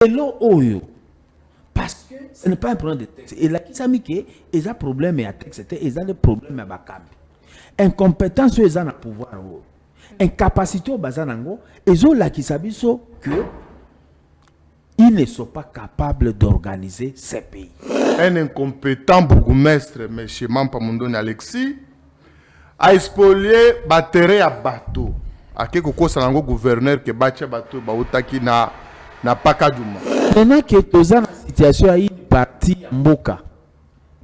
Et l'eau, parce que ce n'est pas un problème de texte. Et là, qui s'est mis que ils ont problème à texte, ils ont des problèmes à Bakambi. Incompétence, ils ont un pouvoir. Incapacité au Bazanango, ils ont là qui s'habillent que ils ne sont pas capables d'organiser ces pays. Un incompétent bourgmestre, M. Mampamondoni Alexis, a spolié batterie à bateau. A quelque chose un gouverneur qui battait bateau, baotaki na Pakaduma. Maintenant que tu as une situation à une partie Mboka,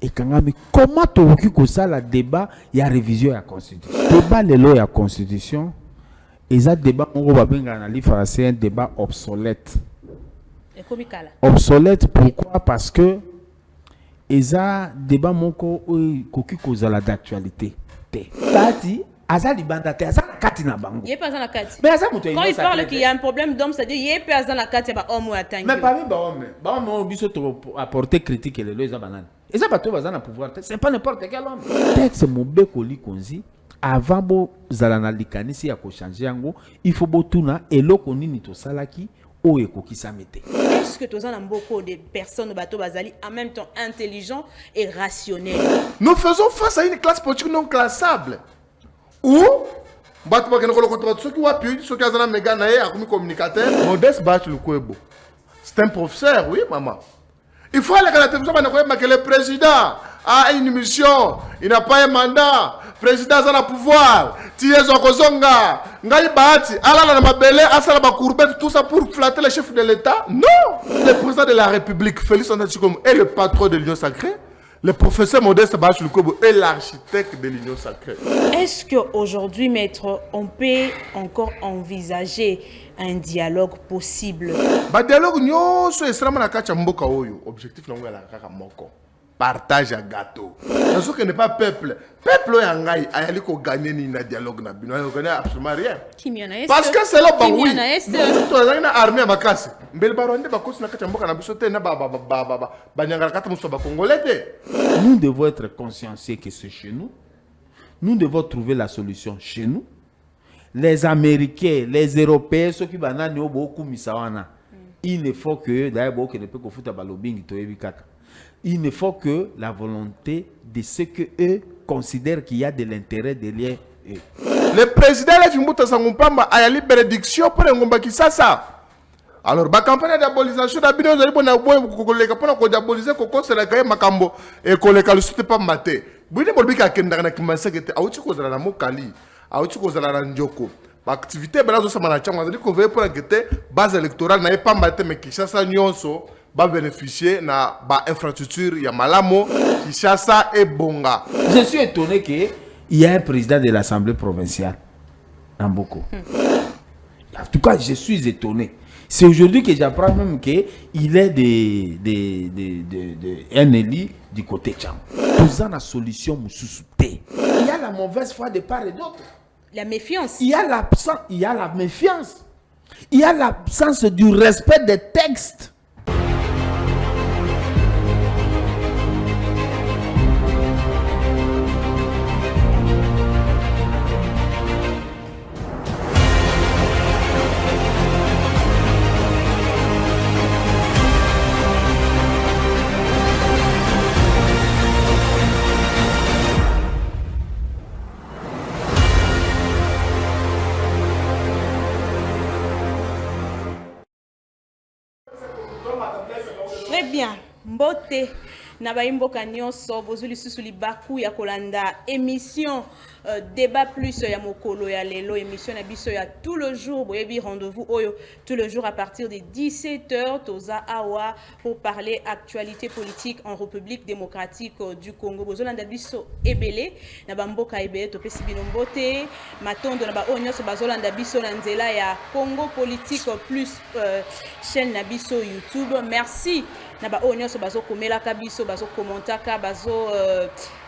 et comment tu as ça le débat, il y a révision de la Constitution. Le débat de la Constitution, et ça débat, on va c'est un débat obsolète. Obsolète pourquoi? Parce que ils ont débat moko qui cause la d'actualité. Bati azali bandate azala kati na bango. Il est pas dans la carte. Mais quand il parle qu'il y a un problème d'homme, c'est-à-dire il est pas dans la carte, il y a homme ou atteint. Mais pas même homme on biso apporter critique les les banane. Et ça bateau bazana pouvoir. C'est pas n'importe quel homme. Texte mobeko likonzi avant bo zalana likanisi ya ko changer yango, il faut botuna eloko nini to salaki. Est-ce que tu as beaucoup de personnes bateau bazali en même temps intelligents et rationnels? Nous faisons face à une classe politique non classable. Où ceux qui ont appuyé, ceux qui ont méga comme communicateur, Modeste Bach Lukwebo. C'est un professeur, oui, maman. Il faut aller à la télévision que le président a une mission, il n'a pas un mandat. Le président a le pouvoir. Kozonga, Ngai Bahati, Alala Mabele, Asala Bakourbet, tout ça pour flatter le chef de l'État? Non! Le président de la République, Félix Antachikom, est le patron de l'Union sacrée. Le professeur Modeste Bach Lukwebo est l'architecte de l'Union sacrée. Est-ce qu'aujourd'hui, maître, on peut encore envisager un dialogue possible? Dialogue, nous sommes extrêmement à Kachamboka Oyo. Objectif, nous sommes à Moko. Partage à gâteau. Parce que n'est pas peuple. Peuple est en gagne. Il faut gagner un dialogue. Il ne gagne absolument rien. Parce que c'est là que oui. Nous avons une armée à ma classe. Nous devons être consciencieux que c'est chez nous. Nous devons trouver la solution chez nous. Les Américains, les Européens, ceux qui ont beaucoup de misawana, il ne faut que d'ailleurs que ne peut que balobing il ne faut que la volonté de ce que eux considèrent qu'il y a de l'intérêt derrière eux. Le président a dit qu'il y a une bénédiction pour Ngomba Kisasa. Alors, la campagne d'abolisation de l'abîme, vous avez diaboliser Koko Serakaye Makambo et Koleka le soute pas maté. Vous avez dit qu'il y a un qui était à Outiko Zala Mokali, à Outiko Zala Njoko. L'activité, qu'on veut pour la base électorale n'a pas maté, mais Kishasa Nyonso va bénéficier de l'infrastructure ya Malamo, Kishasa et Bonga. Je suis étonné qu'il y a un président de l'Assemblée provinciale, Namboko. En tout cas, je suis étonné. C'est aujourd'hui que j'apprends même qu'il est un élu du côté Tcham. Nous avons la solution, il y a la mauvaise foi de part et d'autre. La méfiance. Il y a la méfiance. Il y a l'absence du respect des textes. Très bien. Mbote na baimboka nyonso bozuli susuli baku ya kolanda émission débat plus ya mokolo ya lelo émission na biso ya tout le jour boyebi rendez-vous oyo tout le jour à partir de 17h toza awa pour parler actualité politique en République démocratique du Congo bozolanda biso ebele na bamboka ebele to pesi bino mbote matondo na ba onyoso bazolanda biso na nzela ya Congo politique plus chaîne na biso YouTube. Merci na ba onyoso bazo komelaka biso bazo kommentaka bazo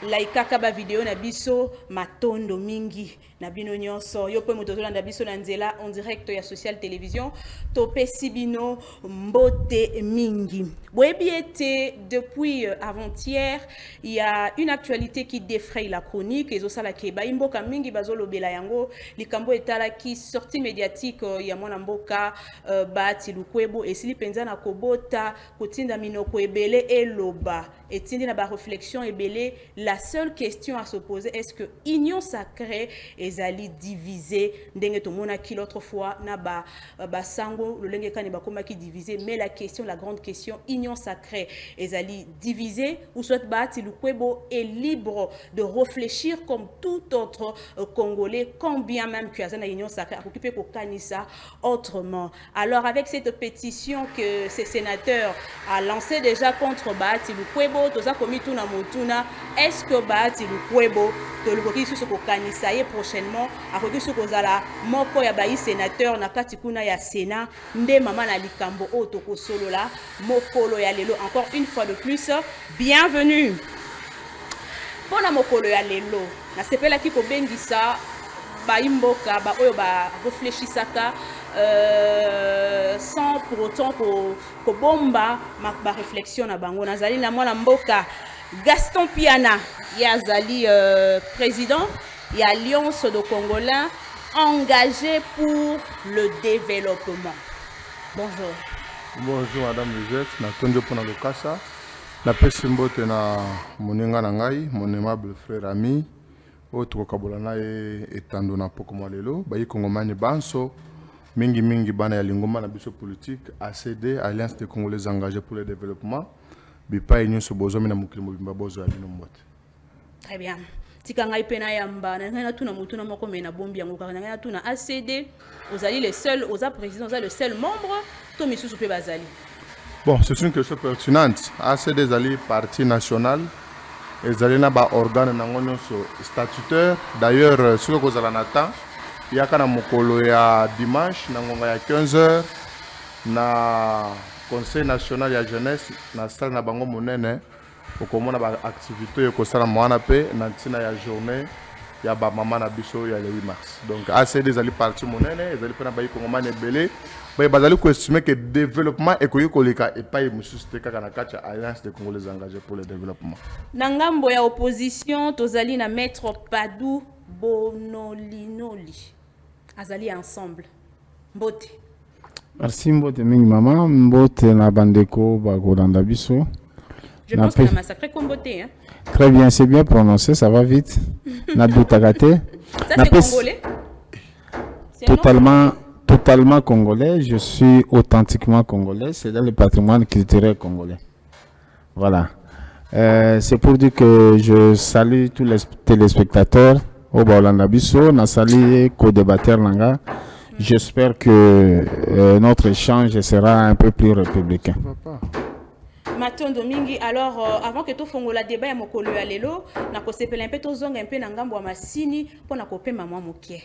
like ka ba vidéo na biso matondo mingi Nabino nyonso yo pe motozolanda biso na nzela en direct ya Social Télévision topesi bino mbote mingi. Boyebi ete depuis avant-hier, il y a une actualité qui défraye la chronique ezosala ke baimboka mingi bazolobela yango likambo etala ki sortie médiatique ya mwana mboka Bahati Lukwebo esili penza na kobota kotinda minoko ebele eloba etindi na ba réflexion ebele. La seule question à se poser, est-ce que union sacrée ezali divisée ndenge tomona ki l'autre fois na ba sango lolenge kane bakoma ki divisé, mais la question, la grande question, union sacrée ezali divisée ou soit Bahati Lukwebo est libre de réfléchir comme tout autre Congolais, quand bien même que Azana union sacrée a occupé Kokanisa autrement. Alors avec cette pétition que ces sénateurs a lancé déjà contre Bahati Lukwebo, toza komi tuna motuna, est-ce que Bahati Lukwebo tolokoki sous Kokanisa et prochainement a koki sous kozala moko ya bayi sénateur na kati kuna ya Sénat nde mama na likambo otoko solo la mokolo ya lelo. Encore une fois de plus, bienvenue. Pour la mokolo ya lelo, na sepela ki ko bengisa ba imboka ba oyo ba réfléchisaka sans pour autant ko bomba ba réflexion na bango. Nazali na mwana mboka Gaston Piana yazali président et Alliance de Congolais engagés pour le développement. Bonjour. Bonjour Madame Lisette, na tonjo pona lokasa. Na pesi mbote na moninga na ngai, mon aimable frère ami, oyo kabola na etando na poko lelo, bayi kongomani banso, mingi bana ya lingomba na biso politique, ACD, Alliance des Congolais engagés pour le développement, bipa union so bozomi na mukili mobimba bozo ya bino mbote. Très bien. Tika ngai pena yamba, na ngai tuna mutuna moko mena bombi yango kaka na ngai tuna ACD, ozali les seuls, oza président, oza le seul membre, to misusu pe bazali. Bon, c'est une question pertinente. ACD ezali parti national, ezali na ba organe nango nyonso statutaire. D'ailleurs, soki kozala na temps, yaka na mokolo ya dimanche na ngonga ya 15h na Conseil national ya jeunesse na salle na bango monene okomona ba activité ekosala mwana pe na ntina ya journée ya ba mama na biso ya le 8 mars. Donc ACD ezali parti monene, ezali pe na bayi kongomani ebele. Mais bazali ko estimer que développement ekoki koleka epai mususu te kaka na kati ya Alliance des Congolais engagés pour le développement. Na ngambo ya opposition tozali na maître Padou Bonolinoli. Azali ensemble. Mbote. Merci mbote mingi mama, mbote na bandeko bakolanda biso. Je pense qu'on a massacré Komboté. Hein? Très bien, c'est bien prononcé, ça va vite. Nadutakate. Ça c'est congolais. Totalement congolais, je suis authentiquement congolais, c'est dans le patrimoine culturel congolais. Voilà. C'est pour dire que je salue tous les téléspectateurs au Baolanda Bisso, na salue co-débatteur Nanga. J'espère que notre échange sera un peu plus républicain. Matondo mingi, alors avant que tu fasses la débat ya mokolo ya lelo, na ko sepela un peu to zonga un peu na ngambo ya masini po na ko pema mwa mokie.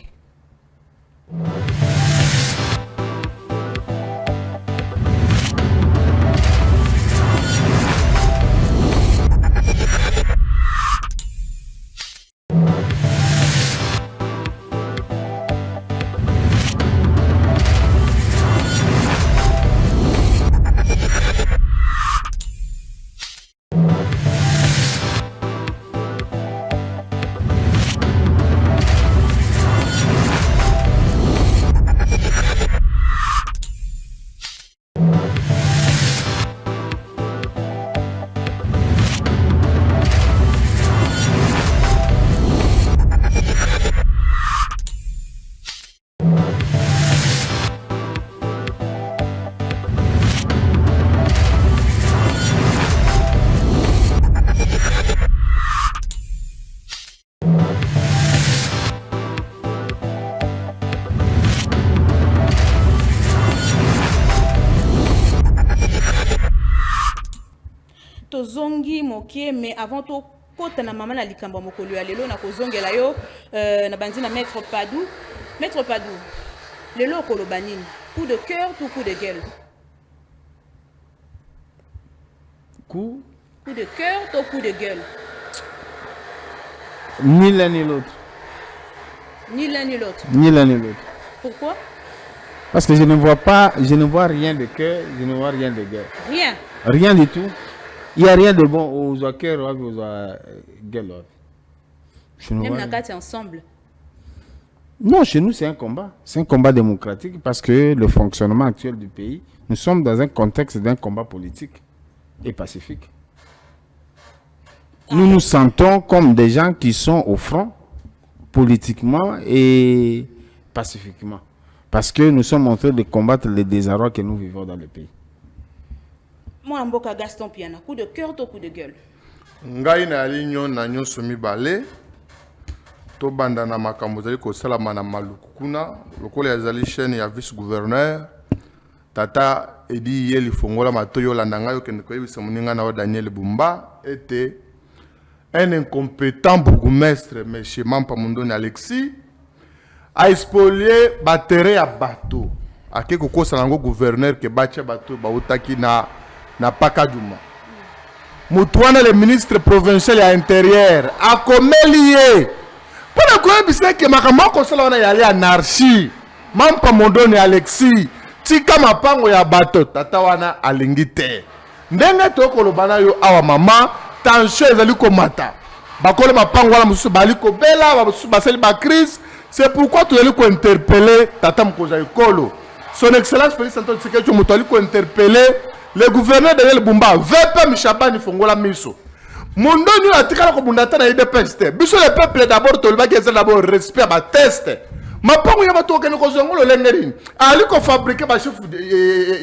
Zongi mokie, mais avant tout kota na mama na likambo mokolo ya lelo na kozongela yo na banzina maître Padou. Maître Padou, lelo kolo banini, coup de cœur ou coup de gueule? Coup de cœur ou coup de gueule? Ni l'un ni l'autre. Ni l'un ni l'autre. Ni l'un ni l'autre. Pourquoi? Parce que je ne vois rien de cœur, je ne vois rien de guerre. Rien. Rien du tout. Il n'y a rien de bon aux cœur, aux guerre. Je ne Même vois la rien. carte ensemble. Non, chez nous, c'est un combat. C'est un combat démocratique parce que le fonctionnement actuel du pays, nous sommes dans un contexte d'un combat politique et pacifique. Nous nous sentons comme des gens qui sont au front, politiquement et pacifiquement. Parce que nous sommes en train de combattre les désarrois que nous vivons dans le pays. Moi, Mboka Gaston Piana, coup de cœur ou coup de gueule? Ngai na alignon na nyonso mibale to banda na makambo zali ko salama na maluku kuna lokola yazali chaîne ya vice gouverneur tata edi yeli fongola matoyo landa ngai okende ko yebisa moninga na Daniel Bumba était un incompétent bourgmestre monsieur Mampa Mondoni Alexis a spolié batterie ya bateau ake kokosa nango gouverneur ke batia bateau bautaki na Pakaduma. Moutouana le ministre provincial à l'intérieur a commélié. Pour que vous sachiez que makamoko sala wana yali anarchie. Mampa Mondoni Alexis tika mapango ya bato tata wana alingi te. Ndenge toko lobana yo awa mama tension ezali komata. Bakole mapango wana mususu bali ko bela mususu baseli ba crise. C'est pourquoi tu allais ko interpeller tata mkoza ekolo. Son excellence Félix Antoine Tshisekedi mutali ko interpeller le gouverneur Daniel Bumba VP Michabani Fongola Miso. Mondoni atikala ko bundata na IDPS te. Biso le peuple d'abord tolba ki d'abord respect ba test. Mapango ya bato okene ko zongolo lengerini. Ali ko fabriquer ba chef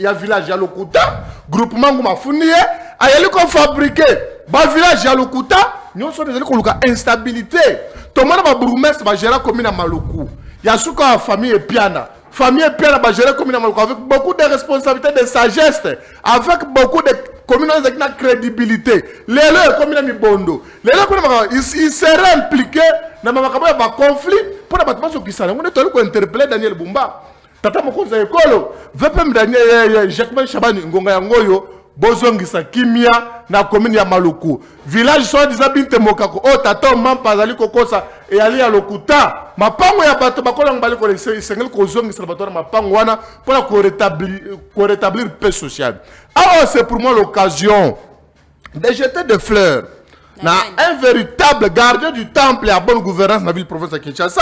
ya village ya Lokuta, groupement nguma funie, ayali ko fabriquer ba village ya Lokuta, nyonso ezali ko luka instabilité. Tomana ba bourgmestre ba gérer commune à Maluku. Ya suka famille Piana. Famille Pierre a géré commune avec beaucoup de responsabilités, de sagesse, avec beaucoup de communautés avec une crédibilité. Les communes mi bondo. Les ils seraient impliqués dans un conflit pour la bâtiment qui s'en est. On est interpellé Daniel Bumba. Tata Mokoza Ekolo. VPM Daniel Jacques Chabani Ngonga Yangoyo. Bozongisa kimia na commune ya Maluku. Village soit disant binte mokako. Oh tata mampa zali kokosa et ali ya Lokuta. Mapango ya bato bakola ngabali ko sengel ko zongisa bato na mapango wana pour rétablir paix sociale. Alors c'est pour moi l'occasion de jeter des fleurs na un véritable gardien du temple et à bonne gouvernance dans la ville province de Kinshasa,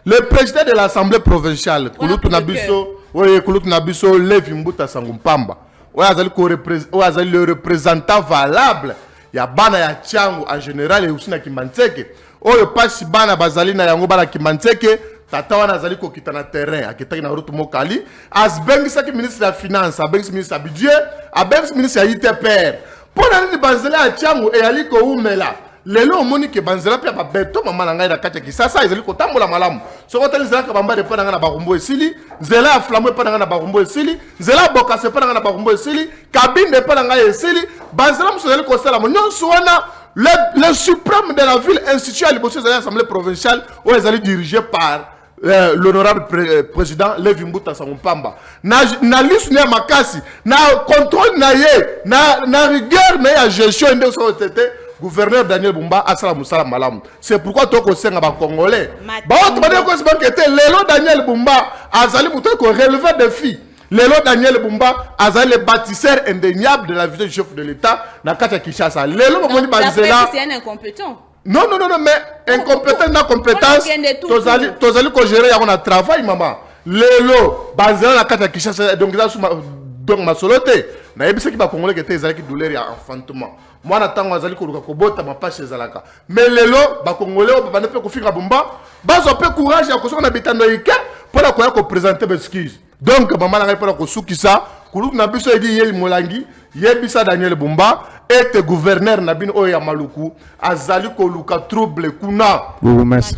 le président de l'Assemblée provinciale Kulutu Nabiso, oui Kulutu Nabiso Levi Mbuta Sangumpamba. Ouais, azali le représentant valable ya bana ya Tchango en général et aussi na Kimanseke. Oyo pasi bana bazali na yango bana Kimanseke, tata wana azali ko kitana terrain, akitaki na route mokali, asbengisa ki ministre ya finance, abengisa ministre ya budget, abengisa ministre ya ITPR. Pona nini bazali ya Tchango e ali ko umela. Lelo omoni ke banzela pia ba beto mama na ngai na kati ya Kisasa ezali ko tambola malamu. Soko tali zela ka bamba de pana na barumbo esili, zela flamwe pana na barumbo esili, zela boka se pana na barumbo esili, cabine de pana ngai esili, banzela musozeli ko sala mo nyonso wana le suprême de la ville institué à l'Assemblée provinciale où ezali dirigé par l'honorable président Levi Mbuta Sangumpamba. Na liste na makasi, na contrôle na ye, na rigueur na ya gestion de so tete. Gouverneur Daniel Bumba asala musala malamu. C'est pourquoi toi ko senga ba congolais. Ba autre ba ko se banque était lelo Daniel Bumba azali muto ko relever défi. Lelo Daniel Bumba azali le bâtisseur indéniable de la vie du chef de l'État na kati ya Kinshasa. Lelo moni bazela. C'est un incompétent. Non, mais incompétent na compétence. Tozali ko gérer ya on a travail maman. Lelo bazela na kati ya Kinshasa donc ça donc ma soloté. Na yebisa ki ba congolais qui ezali ki douleur ya enfantement. Moi natango azali ko luka ko bota ma passe ezalaka. Mais lelo ba congolais ba ne peut ko finga Bumba, bazo pe courage ya ko sona bitando yike pour la ko présenter excuse. Donc maman na pour ko sukisa, kuluku na biso edi yeli molangi, yebisa Daniel Bumba était gouverneur na bin oya Maluku, azali ko luka trouble kuna. Bourgmestre.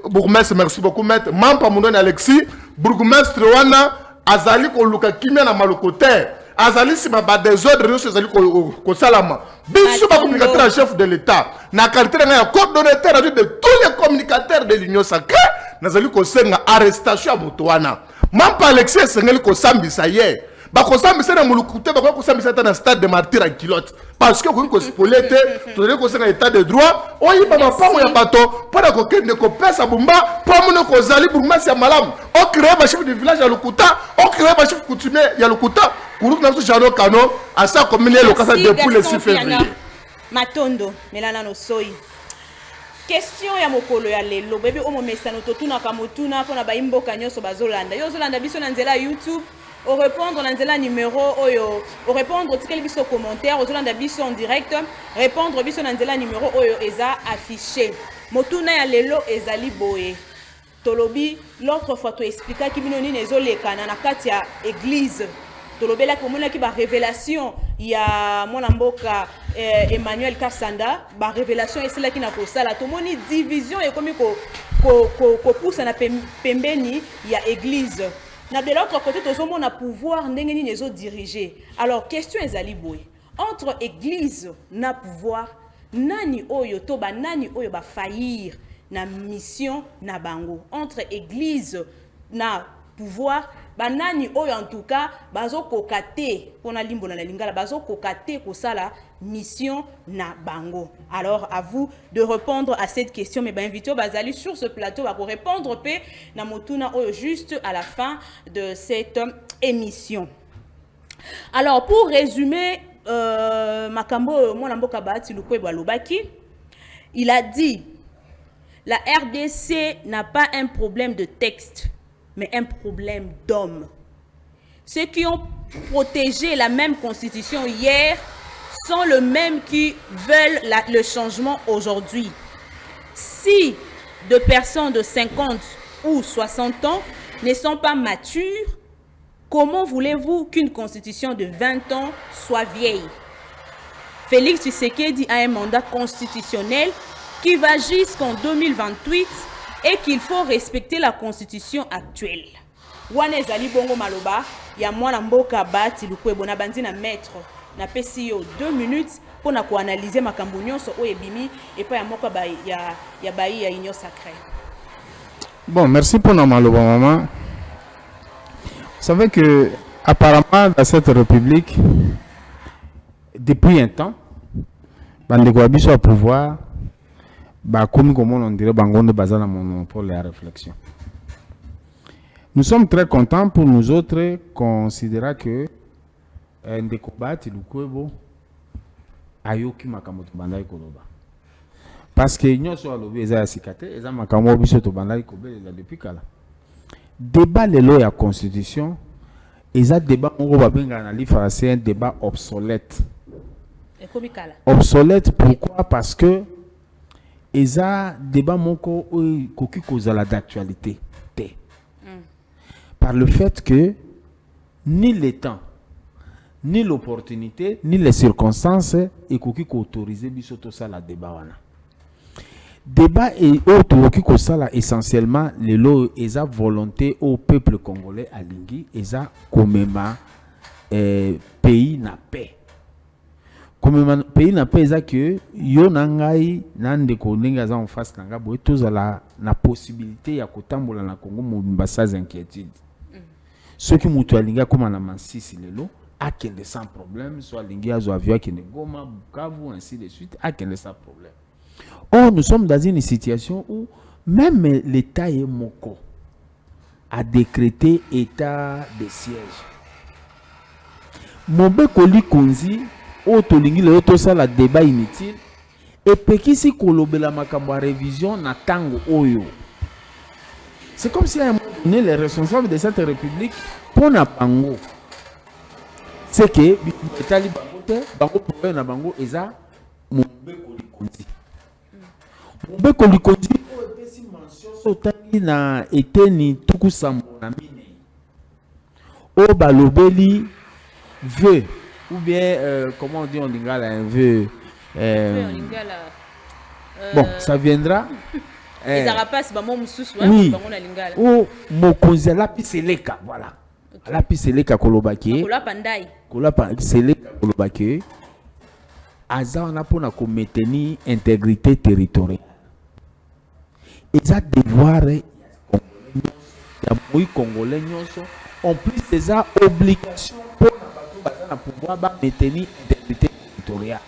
Bourgmestre, merci beaucoup maître. Mampa Mondoni Alexis, bourgmestre wana azali ko luka kimia na Maluku terre. Azali si ba désordre nous azali ko salama. Biso ba communicateur chef de l'État. Na qualité na coordonnateur de tous les communicateurs de l'Union sacrée, nazali ko senga arrestation à Moutouana. Mampa Alexis sengeli ko sambisa ye. bakosambisa na muluku te bakosambisa ata na stade de martyr en kilote parce que okoki kosipole te tozali kosenga état de droit oyiba mapango ya bato mpo na kokende kopesa bumba mpo amoni kozali bourgmestre ya malamu ocrée bachef de village ya lokuta ocrée bachef coutumier ya lokuta groupe na biso jano kano asa commune ya lokasa depuis le 6 février Matondo melana no soyi question ya mokolo ya lelo bebe omo mesano totuna kamotuna pona ba imboka nyoso bazolanda yo zolanda biso na nzela YouTube au répondre na nzela numéro oyo au répondre tikeli biso commentaire ozolanda biso en direct répondre biso na nzela numéro oyo eza affiché motuna ya lelo ezali boye tolobi l'autre fois to expliquer ki bino nini ezolekana na kati ya église tolobela ko mona ki ba révélation ya mwana mboka Emmanuel Kasanda ba révélation esela ki na kosala to moni division e komi ko poussa na pembeni ya église na de l'autre côté to mona pouvoir ndenge nini ezo diriger alors question ezali boy entre église na pouvoir nani oyo to ba nani oyo ba faillir na mission na bango entre église na pouvoir banani oyo en tout cas bazo kokate pona limbo na lingala bazo kokate kosala mission na bango. Alors à vous de répondre à cette question mais invité bazali sur ce plateau va répondre pe na motuna oyo juste à la fin de cette émission. Alors pour résumer makambo mwana mboka Bahati Lukwebo alobaki il a dit la RDC n'a pas un problème de texte mais un problème d'hommes. Ceux qui ont protégé la même constitution hier sont les mêmes qui veulent le changement aujourd'hui. Si deux personnes de 50 ou 60 ans ne sont pas matures, comment voulez-vous qu'une constitution de 20 ans soit vieille? Félix Tshisekedi a un mandat constitutionnel qui va jusqu'en 2028 et qu'il faut respecter la constitution actuelle. Wana ezali bongo maloba ya mwana mboka Bahati Lukwebo na bandi na maître na pesi yo 2 minutes pour na ko analyser makambo nyonso o ebimi et pas ya moko ba ya bayi ya union sacrée. Bon, merci pour nos maloba maman. Vous savez que apparemment dans cette république depuis un temps bandeko biso au pouvoir comme on dirait, Bangondo Bazana monopole la réflexion. Nous sommes très contents pour nous autres, considérant que des combats, Lukwebo, Ayoki Makamoto Bandai Koloba. Parce que nous sommes lobby, ils ont cicaté, ils ont Makamoto Bisoto Bandai Kobe, ils ont depuis Kala. Débat les lois et la constitution, ils ont débat, on va bien analyser, c'est un débat obsolète. Obsolète, pourquoi? Parce que ils ont débat moko koki kozala d'actualité par le fait que ni le temps ni l'opportunité ni les circonstances et koki ko autoriser biso to sala débat wana débat et autre koki ko sala essentiellement les lois eza volonté au peuple congolais alingi eza komema pays na paix. Comme pays n'a pas ça que yo nangai nande ko ndenge za en face nanga boy tozala na possibilité ya kotambola na Congo mobimba sans inquiétude. Ceux qui mutu alinga comme na Mansisi lelo akende sans problème soit lingi azo avion akende Goma Bukavu ainsi de suite akende sans problème. Or nous sommes dans une situation où même l'État est moko a décrété état de siège. Mobe Koli Konzi otolingi le otosa la débat inutile et pekisi kolobela makambo révision na tango oyo. C'est comme si à un moment donné les responsables de cette république pour na bango c'est que etali bango te bango problème na bango eza Mobe Koli Konzi o epesi mention sotangi na eteni tuku sambo na mine o balobeli veut ou bien comment on dit en lingala un vœu bon ça viendra oui ou mokonzi alapi seleka voilà alapi seleka kolobaki kolapa seleka kolobaki aza wana mpona komaintenir intégrité territoriale eza devoir ya moi congolais nyonso en plus ces obligations pour pouvoir maintenir l'intégrité territoriale.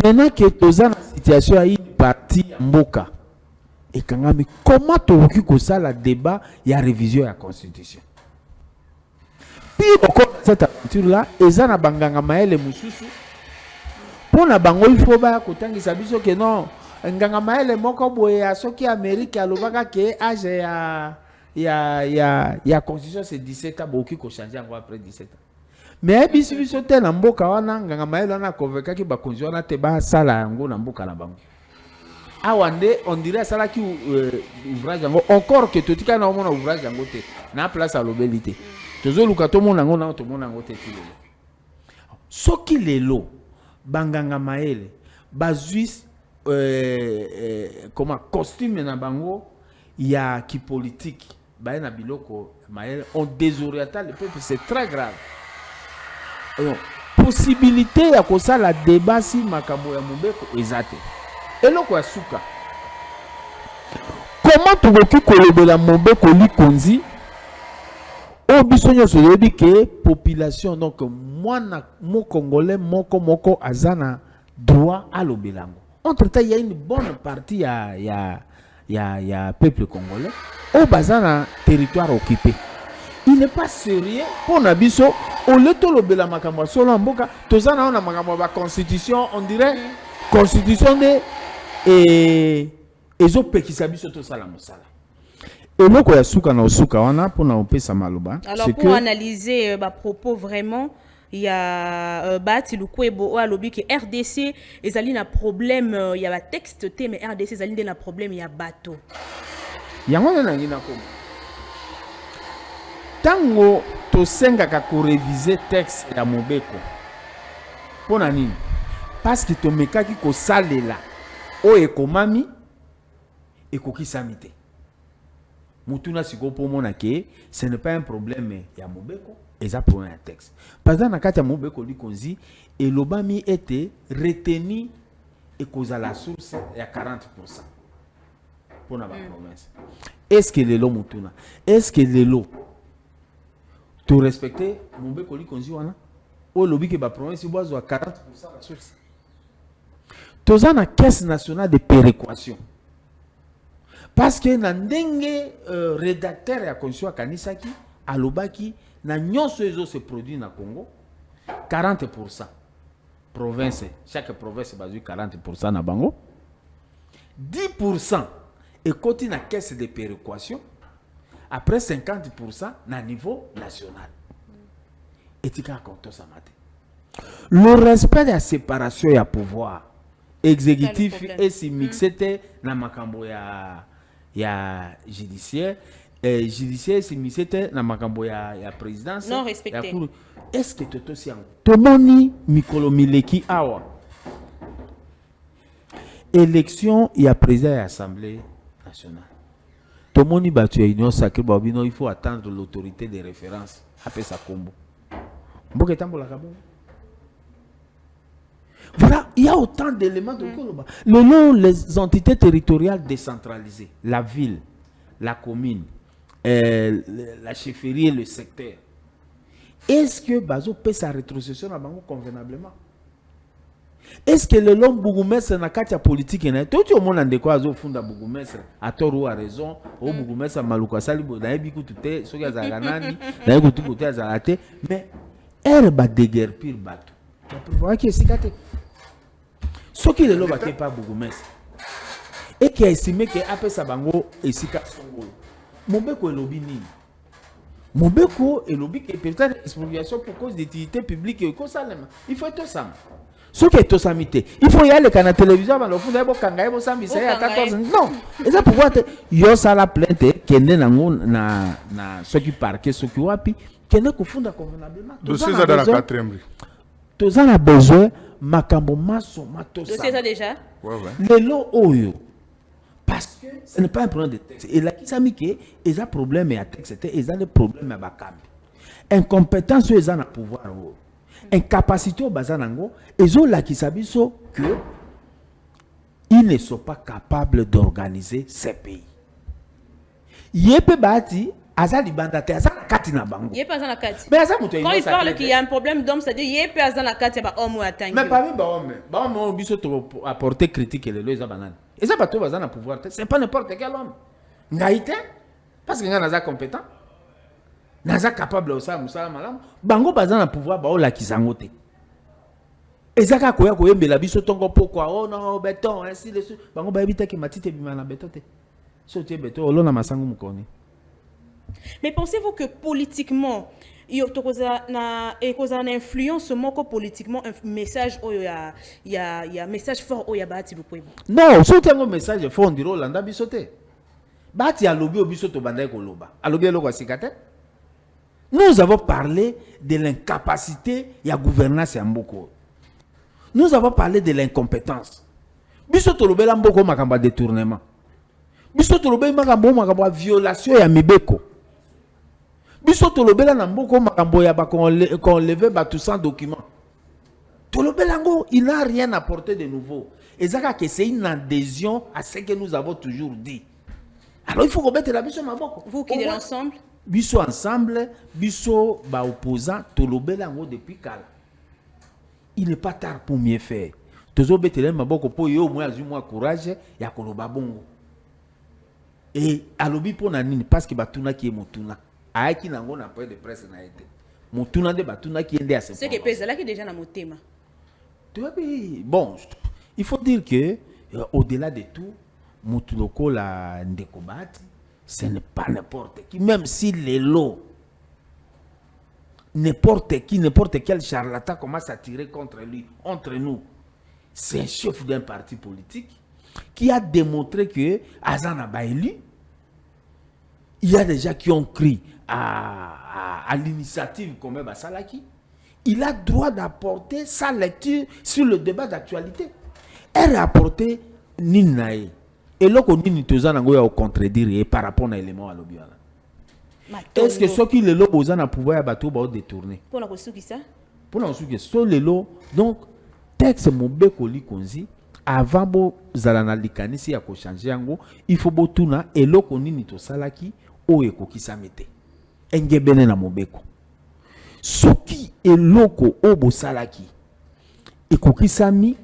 Maintenant que tu as une situation à une partie Mboka, et comment tu as ça le débat, il y a révision de la Constitution. Puis encore cette aventure-là, ils ont banganga maele mususu. Pour na bango il faut ba kotangi sabiso que non, nganga maele moko boye a soki Amérique alobaka ke âge ya constitution c'est 17 ans boki ko changer encore après 17 ans. Mais biso biso te na mboka wana nganga maele wana convaincre ki ba constitution na te ba sala yango na mboka na bango. Awande on dirait ça là qui ouvrage yango encore que totika na mona ouvrage yango te na place à l'obélité. Tozo luka to mona ngo na to mona ngo te tilelo. Soki lelo banganga maele bazuis comment costume na bango ya ki politique ba na biloko maele on désorienta le peuple, c'est très grave. Possibilité ya ko sala débat si makambo ya Mobeko ezate eloko ya suka comment tu kolobela Mobeko likonzi o biso nyonso yebi ke population donc mwana mo congolais moko azana droit à lobelango. Entre temps il y a une bonne partie ya peuple congolais au bazana territoire occupé. Il n'est pas sérieux pour na biso au leto lobela makambo solo mboka tozana na makambo ba constitution on dirait constitution de ezo pekisa biso to sala mosala. Alors pour analyser propos vraiment, il y a Bati Lukwebo a lobby que RDC ils ont un problème, il y a un texte mais RDC ils ont un problème, il y a bateau. Tango to senga ka ko réviser texte ya Mobeko. Pona nini? Parce que to meka ki ko salela o ekomami ekokisamite. Mutuna siko pour mon ake, ce n'est pas un problème ya Mobeko, et ça pour un texte. Parce que dans le Mobeko likonzi, et l'obami était retenu et cause à la source il y a 40% pour la promesse. Est-ce que les lots mutuna? Est-ce que les lots tu respectes Mobeko likonzi wana? Ou lobby que ba promesse il boit à 40% la source. Tous la caisse nationale de péréquation. Parce que na ndenge rédacteur ya constitution kanisaki alobaki na nyonso ezo se produit na Congo 40% province, chaque province bazui 40% na bango, 10% ekoti na caisse de péréquation, après 50% na niveau national. Etika konto samate. Le respect de la séparation ya pouvoir exécutif et si mixé na makambo ya judiciaire judiciaire si misete na makambo ya présidence non respecté. Est-ce que toto si tomoni mikolo mileki awa élection ya président de l'Assemblée nationale tomoni batu ya union sacrée babino il faut attendre l'autorité de référence après sa combo mboka tambola kabo. Voilà, il y a autant d'éléments de les entités territoriales décentralisées, la ville, la commune, la chefferie et le secteur. Est-ce que Bazo peut sa rétrocession à Bango convenablement? Est-ce que le long Bougumestre n'a qu'à politique? Tout le monde a des quoi au fond de Bougumestre, à tort ou à raison, au Bougumestre, Malouka Salibo, Naïbikou Touté, Soga Zaganani, Naïbikou Touté Azalate, mais elle va déguerpir Batou. Tu vois qui est si gâté? Ce qui est là, pas Bougumestre. Et qui a estimé que après Sabango et Sika Songo, Mobeko est lobby ni. Mobeko est lobby qui est peut-être expropriation pour cause d'utilité publique et écosalem. Il faut tout ça. Ce qui est tout ça, il faut y aller quand la télévision va le fond d'abord quand il y a 14 non. Et ça pourquoi yo ça la plainte qui est na ce qui parquet ce qui wapi qui n'est qu'au fond convenablement. Dossier ça dans la 4e. Tous en a besoin makambo maso matosa. Dossier ça déjà. Ouais. Les lots oyo. Parce que ce n'est pas un problème de texte. Et là, qui s'est mis que ils ont problème à texte, ils ont des problèmes à bakambi. Incompétence, ils ont un pouvoir. Incapacité au bazanango, ils ont là qui s'abisso que ils ne sont pas capables d'organiser ces pays. Yépe bati aza libanda te aza na kati na bango Il est pas dans la carte. mais aza moto Quand il parle qu'il y a un problème d'homme, c'est-à-dire il est pas dans la carte, il y a un homme ou un tangi. mais parmi bahomme oyo biso apporter critique lelo eza banani eza bato baza na pouvoir te c'est pas n'importe quel homme ngai te parce que ngai naza compétent naza capable osala mosala malamu bango baza na pouvoir baolakisa yango te eza kaka koya koyembela biso ntongo pokwa oh non béton ainsi de suite bango bayebi te ke matiti ebima na béton te so otie béton olona masango mokoni. Mais pensez-vous que politiquement, il y a une influence politiquement un message il y a message fort au Yabati Lukwebo. Non, so un message fort on dirait Olanda bisote. Bati a lobby au bisoto bandai koloba. A lobby lo kwasikate. Nous avons parlé de l'incapacité ya gouvernance ya mboko. Nous avons parlé de l'incompétence. Bisoto lobela mboko makamba détournement. Bisoto lobela makamba violation ya mibeko. Biso tolobela na mboko makambo ya ba qu'on levé ba tout sans document. Tolobelango, il n'a rien apporté de nouveau. Et ça que c'est une adhésion à ce que nous avons toujours dit. Alors il faut remettre la biso maboko. Vous qui de l'ensemble? Biso ensemble, biso ba opposant tolobelango depuis kala. Il n'est pas tard pour mieux faire. Tozo betele maboko po yo moi azuma courage ya koloba bongo. Et alobi po na nini parce que batuna ki motuna. Aiki nango na point de presse na été. Motuna de batuna qui ende à ce. C'est que pesa là qui déjà na motema. Tu vois bon, il faut dire que au-delà de tout, motuloko la ndekobati, ce n'est pas n'importe qui même si les lots n'importe qui, n'importe quel charlatan commence à tirer contre lui, entre nous. C'est un chef d'un parti politique qui a démontré que Azana Baïli, il y a des gens qui ont crié à l'initiative comme Basalaki. Il a droit d'apporter sa lecture sur le débat d'actualité. Elle a apporté Ninae. Et là, on dit que contredire par rapport à l'élément à l'obiana. Est-ce que ceux qui le lot aux en pouvoir bateau va détourner? Pour la question qui ça? Pour la question sur le lot, donc texte mon bekoli konzi avant bo zalana likani si ya ko changer yango il faut botuna et lo konini to salaki o ekokisa mete. Engebene na mobeko. Soki eloko obo salaki ekokisami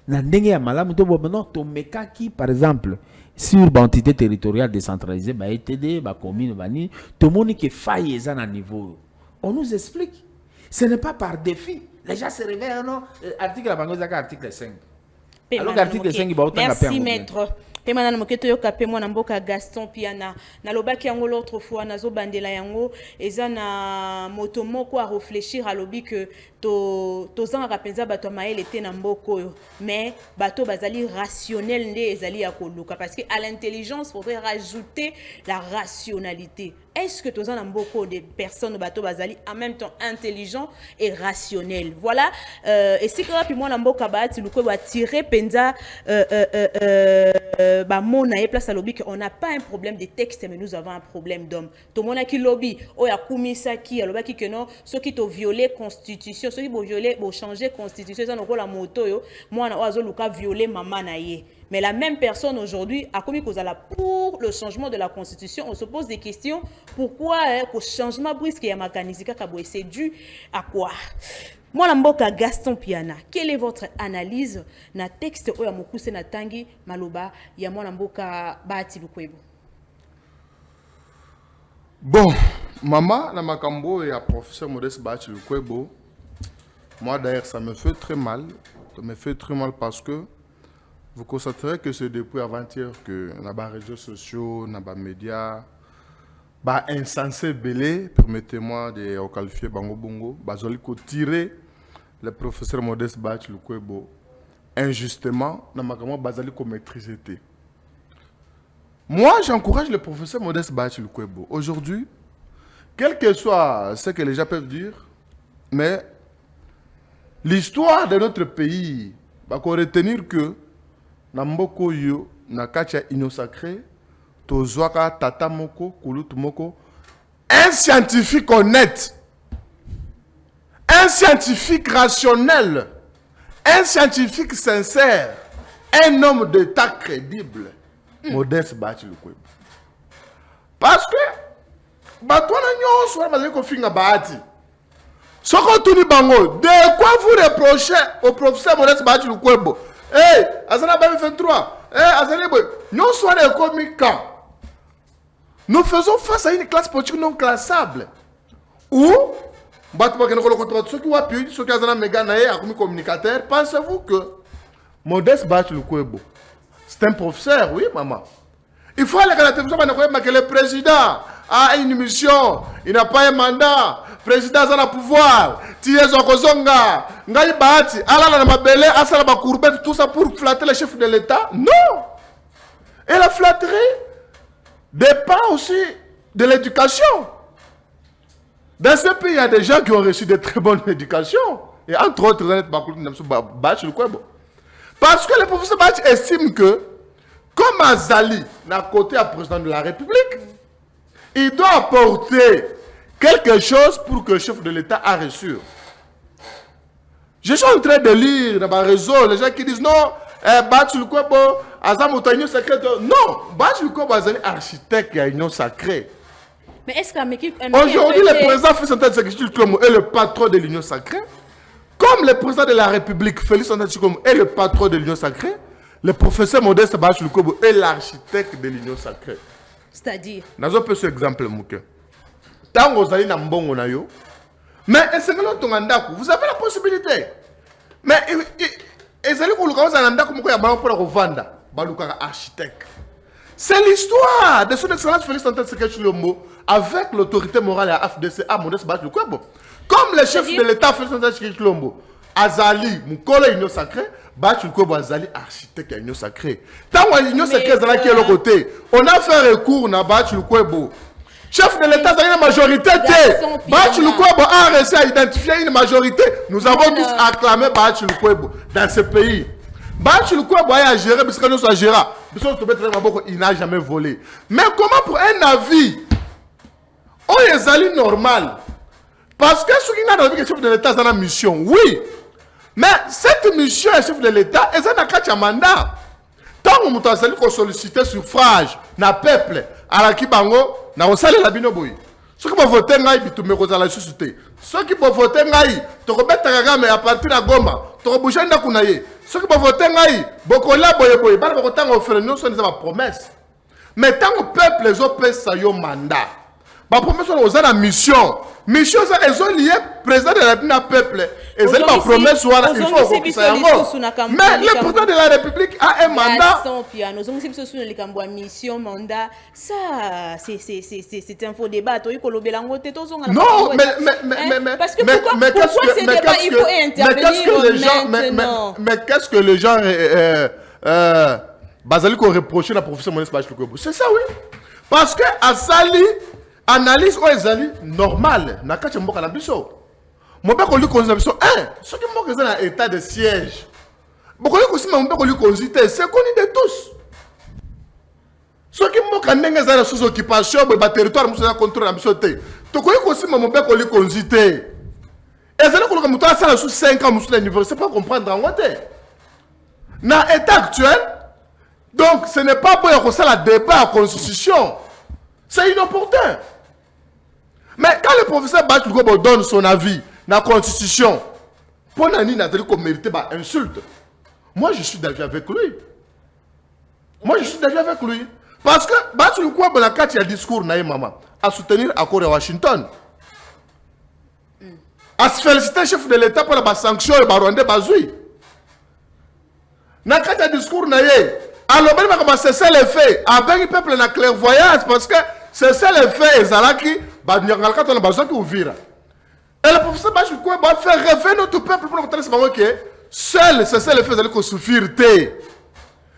na ndenge ya malamu to bono to mekaki par exemple sur l'entité territoriale décentralisée ba ETD ba commune bani to moni que faille eza na niveau on nous explique ce n'est pas par défi les gens se réveillent non article bango article 5 alors article 5 ba otanga pe merci maître Pemana moketo yoka pe mwana mboka Gaston Piana na lobaki yango l'autre fois nazo bandela yango eza na moto moko a réfléchir à lobi que to zanga penza bato maele te na mboko yo mais bato bazali rationnel nde ezali ya koluka parce que à l'intelligence faudrait rajouter la rationalité. Est-ce que tous en mboko de personnes bato bazali en même temps intelligent et rationnel? Voilà et si que puis moi na mboka ba ti luko ba tirer penza bah mon a place à lobby qu'on n'a pas un problème de texte mais nous avons un problème d'homme. Tout le monde a qui lobby oh ya kumisa qui aloba qui que non ceux qui t'ont violé constitution ceux qui vont violer vont changer constitution ça non la moto yo moi na oazo luka violer maman na ye. Mais la même personne aujourd'hui a commis cause à la pour le changement de la constitution. On se pose des questions. Pourquoi le changement brusque ya makanisika kabwe c'est dû à quoi? Moi Mboka Gaston Piana, quelle est votre analyse na texte oya mokuse na tangi maloba ya moi Mboka Bahati Lukwebo? Bon, maman na makambo ya professeur Modeste Bahati Lukwebo. Moi d'ailleurs ça me fait très mal. Ça me fait très mal parce que vous constaterez que c'est depuis avant-hier que dans les réseaux sociaux, dans les médias, bah insensé belé, permettez-moi de qualifier Bango Bongo, bah tirer le professeur Modeste Bahati Lukwebo injustement dans ma caméra basali ko maîtriser. Moi, j'encourage le professeur Modeste Bahati Lukwebo. Aujourd'hui, quel que soit ce que les gens peuvent dire, mais l'histoire de notre pays va retenir que na mboko yo na kacha inosacré tozwaka tata moko kulutu moko un scientifique honnête, un scientifique rationnel, un scientifique sincère, un homme d'état crédible, Modeste Bahati Lukwebo. Parce que batwana nyonso wana bazali kofinga bahati. Soko tuni bango, de quoi vous reprochez au professeur Modeste Bahati Lukwebo? Eh, azana ba 23. Eh, azana boy. Nyonso wana ekomi ka. Nous faisons face à une classe politique non classable. Où pensez-vous que Modeste Bahati Lukwebo, c'est un professeur, oui, maman. Il faut aller à la télévision que le président a une mission, il n'a pas un mandat, le président a un pouvoir, Ngai Bahati, Alala Mabele, Asala Bakourbet, tout ça pour flatter le chef de l'État. Non! Et la flatterie dépend aussi de l'éducation. Dans ce pays, il y a des gens qui ont reçu de très bonnes éducations. Et entre autres, parce que le professeur Bahati estime que, comme Azali n'a côté à président de la République, il doit apporter quelque chose pour que le chef de l'État a reçu. Je suis en train de lire dans ma réseau les gens qui disent non, Bahati Lukwebo, Azam a union sacrée. Non, Bahati Lukwebo est architecte de l'union sacrée. Mais est-ce qu'un aujourd'hui, le président Félix Antoine Tshisekedi Tshilombo est le patron de l'union sacrée. Comme le président de la République, Félix Antoine Tshilombo, est le patron de l'union sacrée, le professeur Modeste Bahati Lukwebo est l'architecte de l'union sacrée. C'est-à-dire Nazo peut ce exemple mouke. Tango zali na mbongo na yo. Mais vous avez la possibilité. Mais ezali ko luka za ndako moko ya bango pour revendre. Baluka architecte. C'est l'histoire de son excellence Félix Antoine Tshisekedi Tshilombo avec l'autorité morale à FDC à Modeste Bahati Lukwebo. Comme le chef de l'État Félix Antoine Tshisekedi Tshilombo, Azali Mukolo Union Sacrée, Bahati Lukwebo Azali architecte Union Sacrée. Tant que l'Union Sacrée est là qui est l'autre côté, on a fait recours à Bahati Lukwebo. Chef de l'État, c'est une majorité. Bahati Lukwebo a réussi à identifier une majorité. Nous avons tous acclamé Bahati Lukwebo dans ce pays. Bahati Lukwebo a géré, parce que nous sommes gérés. Il n'a jamais volé. Mais comment pour un avis, on est normal? Parce que ce qui n'a pas de chef de l'État, c'est une mission. Oui. Mais cette mission, le chef de l'État, c'est un mandat. Tant que nous avons sollicité suffrage, na peuple, à la Kibango, na osale la binoboy. Ceux qui vont voter, ils vont voter la société. Ceux qui vont voter, ils vont voter à partir de Goma, ils vont bouger Ndakunaye. Ceux qui vont voter, ils vont voter ils vont voter en frère, nous sommes des promesses. Mais tant que le peuple, les autres peuvent ça mandat. La promesse, c'est la mission. Mission, elles ont lié président de la République peuple. Et c'est la promesse, il faut que ça mais le président de la République a un mandat. Mission, mandat, ça, c'est un faux débat. Non, mais parce que pourquoi ces débats, il faut intervenir mais qu'est-ce que les gens Bazali qu'on reproche à professeur Modeste Bahati Lukwebo? C'est ça, oui. Parce que Asali analyse ou ezali normal na kati mboka na biso. Mobe ko li konzi na biso ce qui mboka est dans état de siège. Boko li kosima mobe ko li konzi te, c'est connu de tous. Ce qui mboka ndenge za sous occupation ba territoire muso na contrôle na biso te. To ko li kosima mobe ko li konzi te. Ezali ko muto asala sous 5 ans muso na niveau, c'est pas comprendre en wote. Na état actuel, donc ce n'est pas pour que ça la débat à constitution. C'est inopportun. Mais quand le professeur Bahati Lukwebo donne son avis dans la constitution, pour Nani Nathalie qu'on mérite insulte, moi je suis d'accord avec lui. Parce que Bahati Lukwebo dans le discours na maman à soutenir l'accord de Washington. À se féliciter chef de l'État pour la sanction et Rwanda Bazoui. Dans le discours na alors même comment cesser les faits avec le peuple na clairvoyance parce que cesser les faits ezalaki ba nyangalaka to na bazo ki ouvira. Et le professeur Bahati Lukwebo va faire rêver notre peuple pour montrer que seul cesser les faits ezali ko suffire té.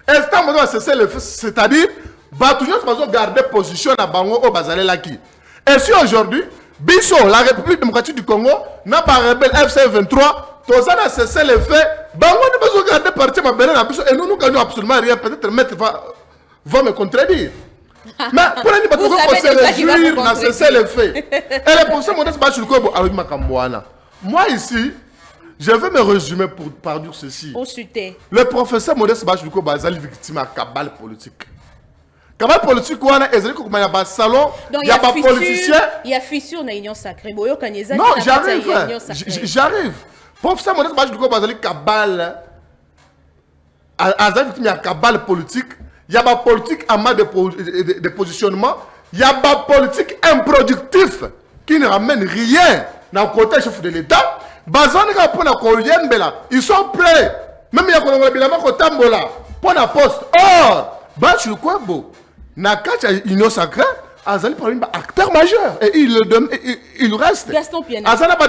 Instant mo cesser les faits c'est-à-dire ba toujours bazo garder position na bango o bazale laki. Et si aujourd'hui biso la République démocratique du Congo n'a pas rebelle FC 23 tous ça cesser les faits bango ne besoin garder parti ma belle na biso et nous gagnons absolument rien peut-être maître va me contredire. Mais pour les bateaux qu'on se réjouir dans cesser les faits. Et le professeur Modeste Bahati Lukwebo a eu ma camboana. Moi ici, je vais me résumer par dire ceci. Le professeur Modeste Bahati Lukwebo a été victime à cabale politique. Comment politique wana ezali ko ya ba salon Donc, ya ba politicien. Il y a fissure na union sacrée. Boyo kanyeza. Non, j'arrive. Professeur Modeste Bachi Lukwebo bazali cabale. Azali victime ya cabale politique. Il y a ba politique en mode de positionnement. Il y a ba politique improductif qui ne ramène rien dans le côté chef de l'État. Bazani ka pona ko yembela. Ils sont prêts. Même il y a ko bilama ko tambola. Pona poste. Or, Bachi Lukwebo na kati ya union sacrée, azali par un acteur majeur et il reste. Gaston Piana. Azali pas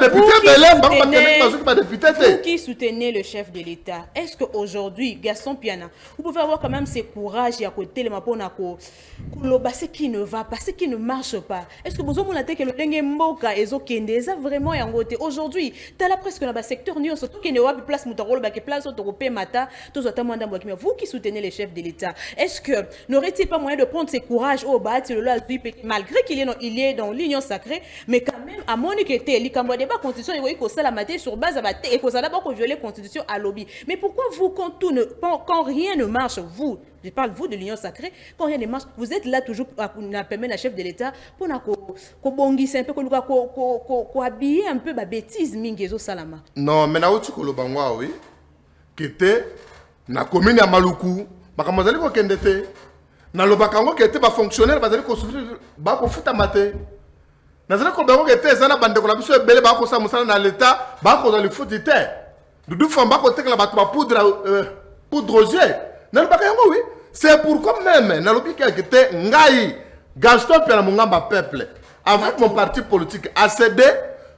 député Vous qui soutenez le chef de l'État, est-ce qu'aujourd'hui, Gaston Piana, vous pouvez avoir quand même ce courage à côté de ma ponako, ce qui ne va pas, ce qui ne marche pas. Est-ce que vous avez que le dengue mboka et zokendeza vraiment en côté aujourd'hui, tu as presque dans le secteur nio surtout qu'il n'y a pas de place mutarolo ba place autoropé mata, tous autant vous qui soutenez le chef de l'État, est-ce que n'aurait-il pas moyen de prendre ce courage au bas malgré qu'il est dans l'union sacrée, mais quand même à mon équité, il y a débat constitution il faut ça la matière sur base et que ça d'abord violer la constitution à lobby. Mais pourquoi vous quand rien ne marche, vous, je parle vous de l'union sacrée, quand rien ne marche, vous êtes là toujours à permettre la chef de l'État pour qu'on bongisse un peu, qu'on habille un peu la bêtise mingezo salama. Non, mais na uti ko lo bangwa oui, qui était na commune ya Maluku, bakamazali ko kendete. Na lo bakango qui était ba fonctionnaire bazali ko souffrir ba ko futa mate. Nazali ko bango qui était zana bande ko la biso ebele ba ko sa musala na l'état ba ko zali futite. Dudu famba ko tekela ba poudre aux yeux. Na lo bakango oui, c'est pourquoi même na lo biki qui était ngai Gaston Piana Mungamba peuple avec mon parti politique ACD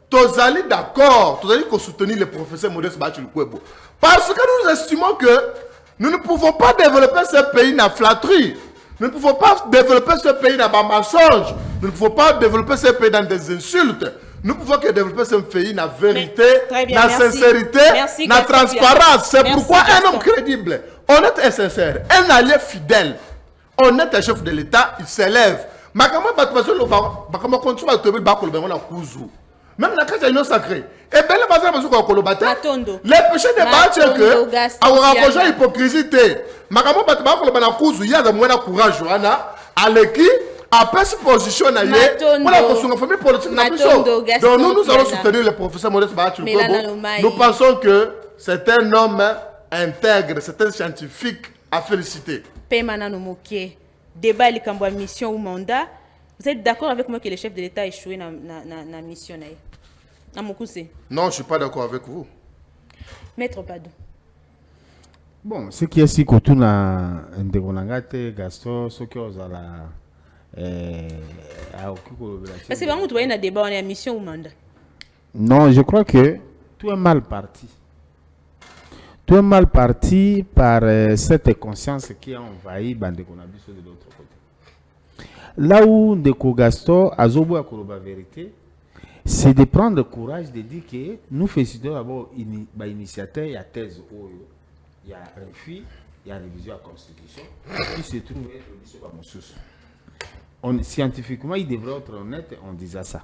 tozali d'accord, tozali ko soutenir le professeur Modeste Bachi Lukwebo parce que nous estimons que nous ne pouvons pas développer ce pays dans la flatterie. Nous ne pouvons pas développer ce pays dans un mensonge. Nous ne pouvons pas développer ce pays dans des insultes. Nous pouvons que développer ce pays dans la vérité, dans la sincérité, dans la transparence. C'est pourquoi un homme crédible, honnête et sincère, un allié fidèle, honnête et chef de l'État, il s'élève. Même la carte union sacrée. Et bien, les péchés de Bachi c'est que, avoir une hypocrisie, Makamo Batma Kolobana Kuzu, il y a de moins courage, avec qui, après cette position, pour la construction de famille politique, donc nous allons soutenir le professeur Modeste Bachi Lukwebo. Nous pensons que c'est un homme intègre, c'est un scientifique à féliciter. Pemana Nomoké, débat likambo mission ou mandat. Vous êtes d'accord avec moi que le chef de l'État a échoué dans la mission? Non, je ne suis pas d'accord avec vous. Maître Padou. Bon, ce qui est si que tout na ndegonangate Gaston, ce qui est à la parce que vraiment tu vois un débat on est à mission ou mandat. Non, je crois que tout est mal parti. Tout est mal parti par cette conscience qui a envahi Bandekonabiso de l'autre côté. Là où Ndeko Gaston a zobo à la vérité, c'est de prendre le courage de dire que nous faisons d'abord une initiative, il y a thèse, il y a refus, il y a révision à la Constitution, qui se trouve être scientifiquement, il devrait être honnête en disant ça.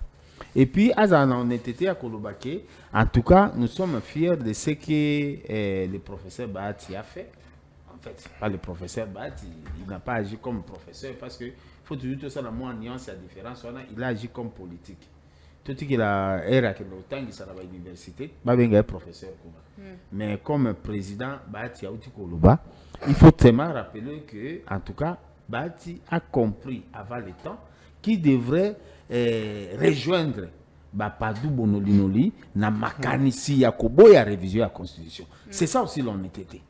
Et puis, à la honnêteté à Kolobake, en tout cas, nous sommes fiers de ce que le professeur Bahati a fait. En fait, pas le professeur Bahati, il n'a pas agi comme professeur parce que faut toujours tout ça dans moins nuance et différence. Il a agi comme politique. Tout ce qu'il a era que le temps qu'il s'en va à l'université, pas bien professeur. Mais comme président Bahati Aouti Koloba, il faut tellement rappeler que, en tout cas, Bahati a compris avant le temps qu'il devrait rejoindre Padou Bonolinoli na makanisi ya kobo ya révision à la Constitution. C'est ça aussi l'honnêteté.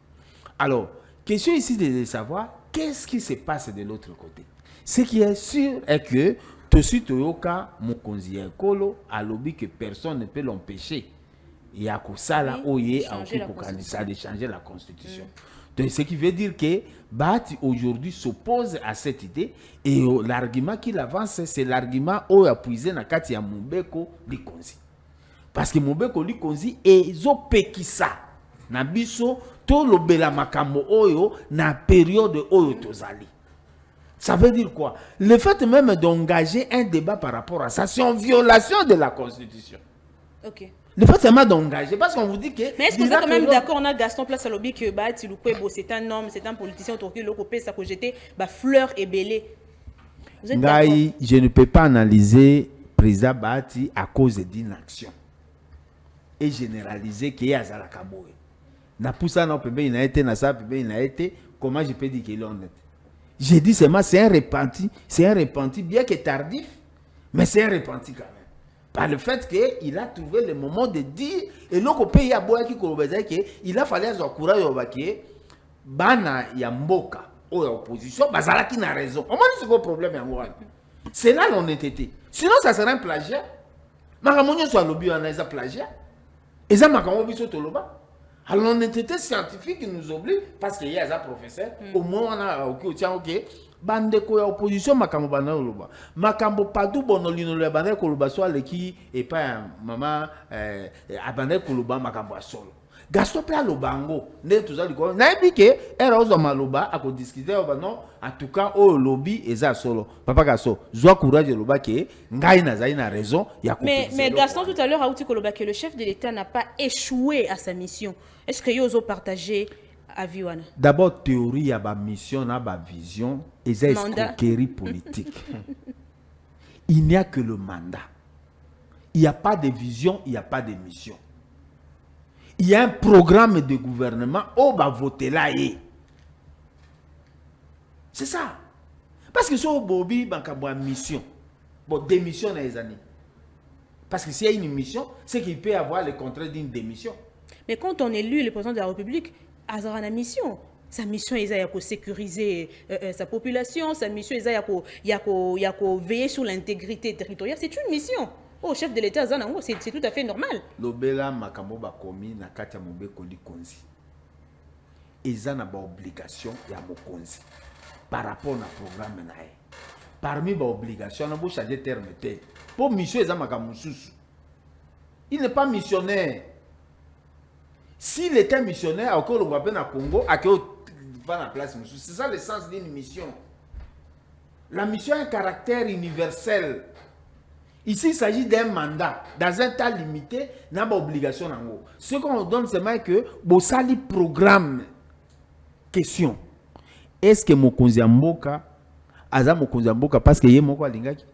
Alors, question ici de savoir qu'est-ce qui se passe de l'autre côté. Ce qui est sûr est que Tosi Toyoka Mokonzi Ekolo a lobby que personne ne peut l'empêcher. Il y a Kosala Oye a de changer la Constitution. Donc, ce qui veut dire que Bahati aujourd'hui s'oppose à cette idée et l'argument qu'il avance, c'est l'argument où il a puisé dans Kati ya Mobeko Likonzi. Parce que Mobeko Likonzi est zopekisa na biso to lobela makambo oyo na période oyo tozali. Ça veut dire quoi? Le fait même d'engager un débat par rapport à ça, c'est en violation de la Constitution. Ok. Le fait seulement d'engager, parce qu'on vous dit que... Mais est-ce que vous êtes quand même d'accord, on a Gaston Place à lobby que bah, c'est un homme, c'est un politicien autour de l'autre, ça peut jeter bah, fleurs et belé. Vous êtes d'accord? Je ne peux pas analyser président Bahati à cause d'une action et généraliser qu'il y a Zala Kaboé. Na poussa non pebe il a été na ça pebe il a été, comment je peux dire qu'il est honnête? J'ai dit seulement c'est un repenti bien que tardif, mais c'est un repenti quand même. Par le fait qu'il a trouvé le moment de dire, et l'autre pays a beau qu'il a fallu avoir courage que bana ya mboka ou l'opposition, bazala qui n'a raison. On m'a dit c'est quoi le problème en Ouran? C'est là l'honnêteté. Sinon ça serait un plagiat. Maramonio soit lobby en a plagiat. Et ça m'a quand biso toloba. Alors l'honnêteté scientifique nous oblige parce qu'il y a un professeur. Au moins on a ok. Bande ko ya opposition makambo bana oloba. Makambo padu bonolino le bande ko loba so aleki et pas maman abande ko loba makambo solo. Gaston pe alobango ne tuza liko na ebike era ozo maloba ako discuter oba non en tout cas au lobby eza solo. Papa Gaston zo courage loba ke ngai na zai na raison ya ko. Mais Gaston tout à l'heure a outi ko loba que le chef de l'État n'a pas échoué à sa mission. Est-ce que yozo partagé avis wana? D'abord théorie ya ba mission na ba vision et ça escroquerie politique. Il n'y a que le mandat. Il n'y a pas de vision, il n'y a pas de mission. Il y a un programme de gouvernement, on va voter là. C'est ça. Parce que si on a une mission, bon, démission dans les années. Parce que s'il y a une mission, c'est qu'il peut y avoir le contrat d'une démission. Mais quand on élu le président de la République, il a une mission. Sa mission est de sécuriser sa population, sa mission est de veiller sur l'intégrité territoriale. C'est une mission. Oh, chef de l'État, c'est tout à fait normal. Lobela makambo bakomi na kati ya mobeko likonzi. Eza na ba obligation ya mokonzi par rapport na programme na e. Parmi ba obligation na bo changer terme te. Pour mission eza makambo susu. Il n'est pas missionnaire. S'il était missionnaire, encore le voit na Congo, à va la place. C'est ça le sens d'une mission. La mission a un caractère universel. Ici, il s'agit d'un mandat. Dans un temps limité, il n'y a pas d'obligation. Ce qu'on donne, c'est que Bossali programme question. Est-ce que Mokonzi Mboka, Aza Mokonzi Mboka, parce qu'il y a Moko Alingaki?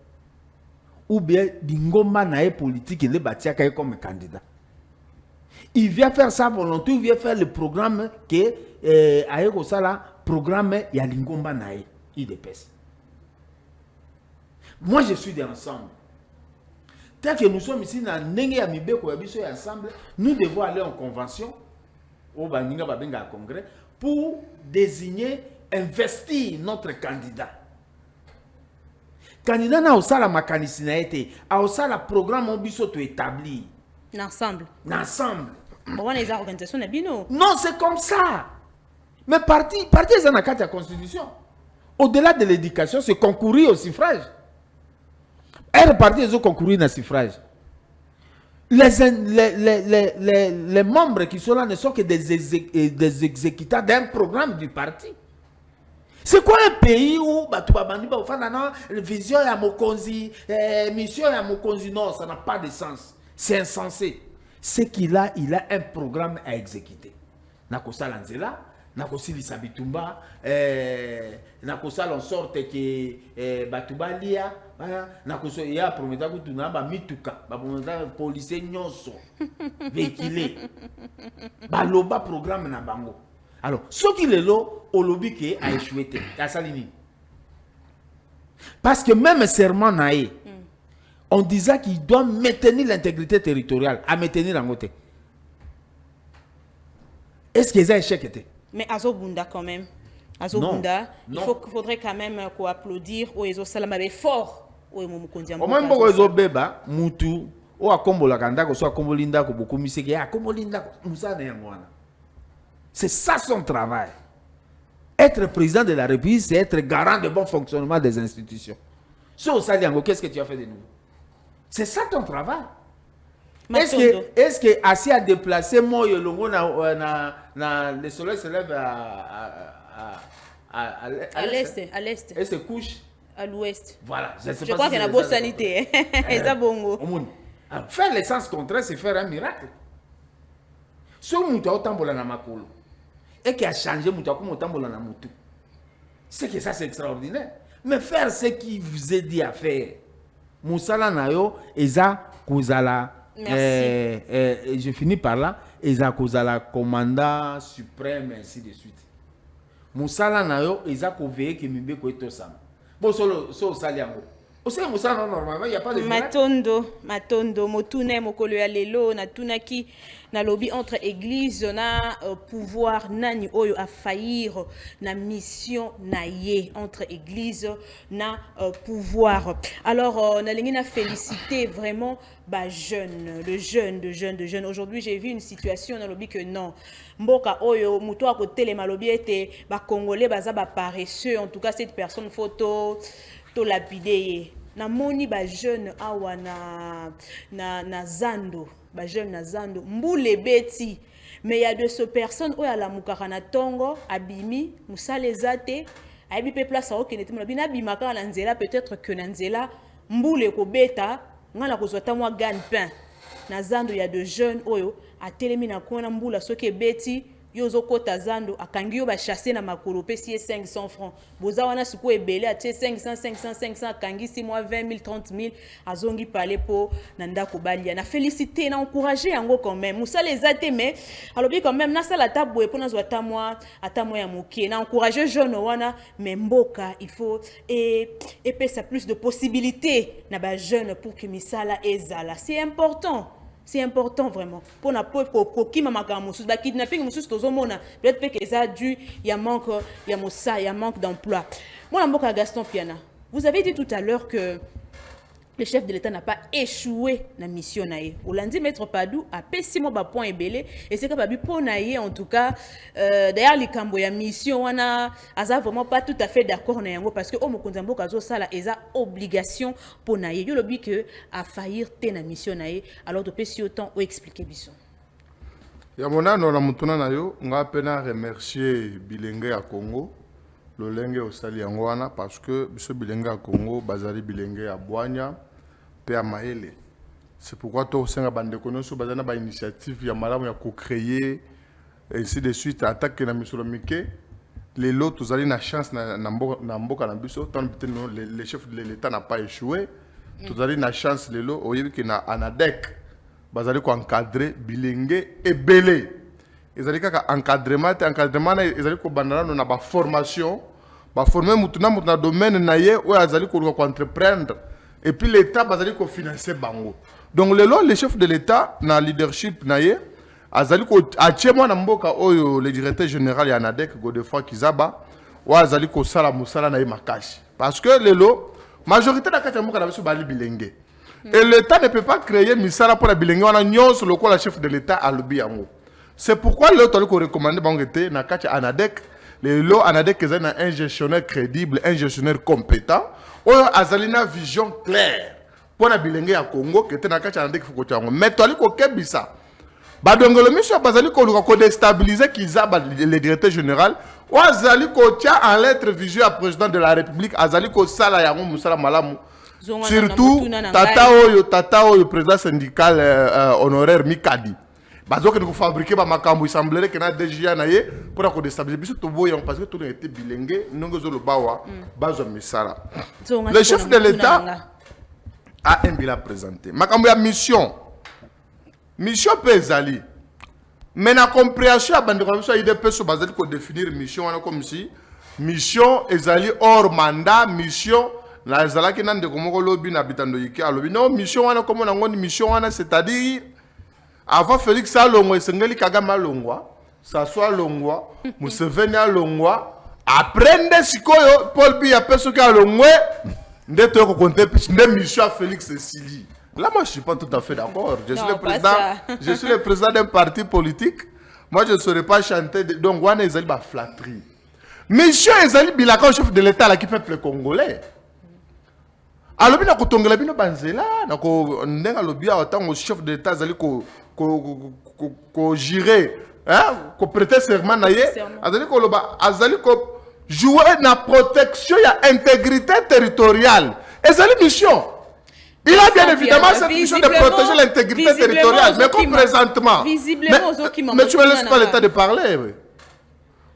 Ou bien, Dingoma Nae politique, il est bâti comme candidat. Il vient faire sa volonté, il vient faire le programme que Aeko Sala, programme Yalingomba Nae, il dépêche. Moi, je suis d'ensemble. Tant que nous sommes ici dans ensemble, nous devons aller en convention au congrès pour désigner, investir notre candidat. Candidat n'a pas la mécanicité, a aussi le programme établi. Ensemble. Ensemble. Bon, les organisations non, c'est comme ça. Mais parti est dans la constitution. Au-delà de l'éducation, c'est concourir au suffrage. Les partis ont concouru dans le suffrage. Les membres qui sont là ne sont que des exécutants d'un programme du parti. C'est quoi un pays où la vision à Mokonzi, mission à Mokonzi? Non, ça n'a pas de sens. C'est insensé. C'est qu'il a un programme à exécuter. Nakosa Lanzela, Nakosi Lisabitumba, Nakosa en sorte que Batuba Lia, Nakosa ya prometa que tu n'as pas mituka, prometa policier nyonso, véhiculé, baloba programme na bango. Alors, ce qui est là, au lobby qui a échoué, à Salini. Parce que même serment naïe, on disait qu'il doit maintenir l'intégrité territoriale, à maintenir la montée. Est-ce qu'ils ont échec? Mais Azobunda quand même. Azobunda, il faudrait quand même applaudir aux Ezo Salamabé fort. Au moins, beaucoup Ezo Beba, Moutou, ou à Combo la Kanda, soit Combo Linda, beaucoup Miseki, à Combo Linda, Moussa Neyangwana. C'est ça son travail. Être président de la République, c'est être garant de bon fonctionnement des institutions. Sur Saliango, qu'est-ce que tu as fait de nouveau? C'est ça ton travail. Est-ce que assez à déplacer moi le le soleil se lève à l'est et se couche à l'ouest? Voilà, je crois qu'il y a une bonne sanité. Et ça bongo. Alors, faire le sens contraire, c'est faire un miracle. Ce qui a tambola na makolo et qui a changé comme tambola na mutu, c'est que ça c'est extraordinaire. Mais faire ce qui vous est dit à faire, Moussala Nayo, Eza Kozala, je finis par là, Eza Kozala, commandant suprême, ainsi de suite. Moussala Nayo, Eza Koveye, qui m'imbe Koeto Sam. Bon, so Saliango. Aussi, Moussala, normalement, il n'y a pas de Matondo, Motune, Mokolo ya lelo, Natunaki, na lobby entre église, na pouvoir, nani oyo a faillir, na mission, na ye, entre église, na pouvoir. Alors, na lingi na féliciter vraiment, bah, de jeunes. Aujourd'hui, j'ai vu une situation dans lobby que non. Mboka oyo, muto a côté les malobi était, bah, congolais, baza, bah, paresseux, en tout cas, cette personne photo, to lapidé. Na moni ba jeune awa na zando ba jeune na zando mbule beti mais il y a de ces personnes où ya la mukaka na tongo abimi musale zate aibi pe place au kenete na bina bimaka na nzela peut-être que na nzela mbule ko beta ngala ko zota mwa gagne-pain na zando il y a de jeunes oyo atelemi na kona mbula soki beti yozo kota zando akangi yo ba chasser na makolo pesi 500 francs boza wana siku ebele atie 500 akangi 6 mois 20 000 30 000 azongi parler po na ndako balia na féliciter na encourager yango quand même musa les até mais alobi quand même na sala tabwe po na zo ata moi ya mokie na encourager jeune wana mais mboka il faut et pesa plus de possibilités na ba jeune pour que misala ezala c'est important. C'est important vraiment. Pour na qui m'a makamoussous, bah kidnapping moussous tozomona. Peut-être que ça dû il y a manque d'emploi. Moi la Gaston Piana. Vous avez dit tout à l'heure que le chef de l'État n'a pas échoué na mission naïe. Olandi Maître Padou a pessi mo ba point ebelé et c'est que babi po naïe en tout cas d'ailleurs les kambo ya mission wana aza vraiment pas tout à fait d'accord na yango parce que o mokonza mboka zo sala eza obligation po naïe. Yo lobi que a faillir te na mission naïe alors to pessi autant o expliquer biso. Ya mona no la mutuna na yo nga pena remercier Bilenge ya Congo. Lolenge osali yango wana parce que biso Bilenge ya Congo bazali Bilenge ya Bwanya pe ya Maele. C'est pourquoi to senga bande konoso bazana ba initiative ya malamu ya co-créer et ainsi de suite attaque na misolo mike les lots tozali na chance na mboka na biso tant le chef de l'État n'a pas échoué tozali na chance les lots oyebi que na anadek bazali ko encadrer Bilenge ebele. Ils allaient qu'à encadrement ils allaient qu'au bandana on a ba formation ba former mutuna domaine naie où ils allaient qu'on entreprendre et puis l'État bazali qu'on financer bango. Donc le chef de l'État na leadership naie azali ko achemwa na mboka oyo le directeur général ya Nadek Godefroid Kizaba ou azali ko sala musala na makashi parce que majorité de la mboka na biso bali Bilenge et l'État ne peut pas créer misala pour la Bilenge on a nyonso le chef de l'État a lobi yango. C'est pourquoi le tolu ko recommandé bangete na kati Anadek le lo Anadek est un gestionnaire crédible, un gestionnaire compétent, ou azalina vision claire pour na Bilenge ya Congo que te na kati Anadek fuko chango. Mais tolu ko kebisa. Ba dongolo monsieur bazali ko déstabiliser Kizaba le directeur général ou azali ko tia en lettre vision à président de la République azali ko sala yango musala malamu. Surtout tata oyo président syndical honoraire Mikadi. Bazoke de fabriquer ba makambo il semblerait que na déjà naie pour déstabiliser biso to boyang parce que tout était Bilenge nongo zo lo bawa bazo misala. Le chef de l'État a un bilan présenté. Makambo ya mission pesali. Mais la compréhension à bande comme ça il peut se baser pour définir mission comme si mission ezali hors mandat mission la zalaki nan de komoko lobi na bitando yiki alobi non mission wana comme on a ngoni mission wana c'est-à-dire avant Félix Salongwa, Sengeli Kagame Longwa, Sassoa Longwa, Museveni Longwa, après Sikoyo, Paul Biya Pesoka Longwa, ndete ko compter plus mission Félix Sili. Là moi je suis pas tout à fait d'accord. Je suis le président d'un parti politique. Moi je ne saurais pas chanter donc wana ezali ba flatterie. Mission ezali bilaka chef de l'État là qui peuple congolais. Alors bino kotongela bino banzela na ko ndenga lobia autant au chef de l'État ezali ko gérer hein ko prêter serment na ye azali ko jouer na protection ya intégrité territoriale ezali mission Il a bien évidemment cette mission de protéger l'intégrité territoriale. Mais comme présentement. Mais tu ne me laisses pas le temps de parler. Oui.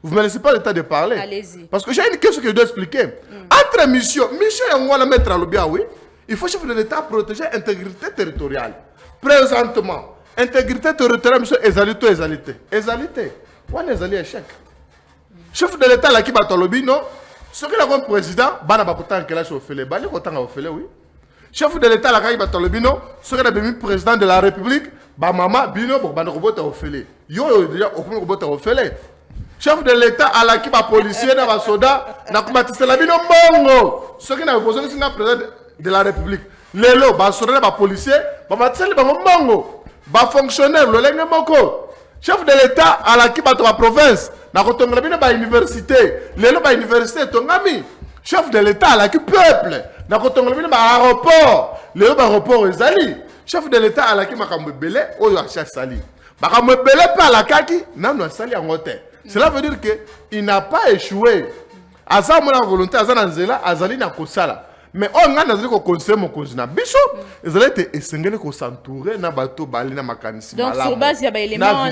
Vous ne me laissez pas le temps de parler. Allez-y. Parce que j'ai une question que je dois expliquer. Entre mission et on va la mettre à l'obia, oui. Il faut chef de l'État protéger l'intégrité territoriale. Présentement, intégrité territoriale, monsieur, égalité. Égalité. On est allé échec. Chef de l'État, là, qui bat lobby, non. Ce qui est le président, bana bakotan que là, je fais les balles, oui. Chef de l'État, là, qui bat lobby, non. Ce qui est le président de la République, bah maman, bino, bon, bah, robot a offert. Yo, déjà, aucun robot a offert. Chef de l'État, à la qui bat policier, n'a pas soda, n'a pas bâti la bino, bongo. Ce qui n'a pas posé, c'est le président de la République. Lelo, bah, soda, bah, policier, bah, bâti la bongo. Bah, fonctionnaire, le lengue moko. Chef de l'État, à la qui bat la province, n'a pas tombé la université. Lelo, bah, université, ton ami. Chef de l'État, à la qui peuple, n'a pas tombé la aéroport. Lelo, bah, aéroport, ezali. Chef de l'État, à la qui m'a belé, oh, à chaque sali. Bah, me belé pas à la kaki, non, non, sali en hôtel. Cela veut dire qu'il n'a pas échoué. Aza mon volonté, Aza Nanzela, Azali n'a pas ça. Mais on a dit qu'on conseille mon cousin. Bichot, ils allaient être essentiels qu'on s'entourer na bateau balé na makanisi. Donc sur base il y a élément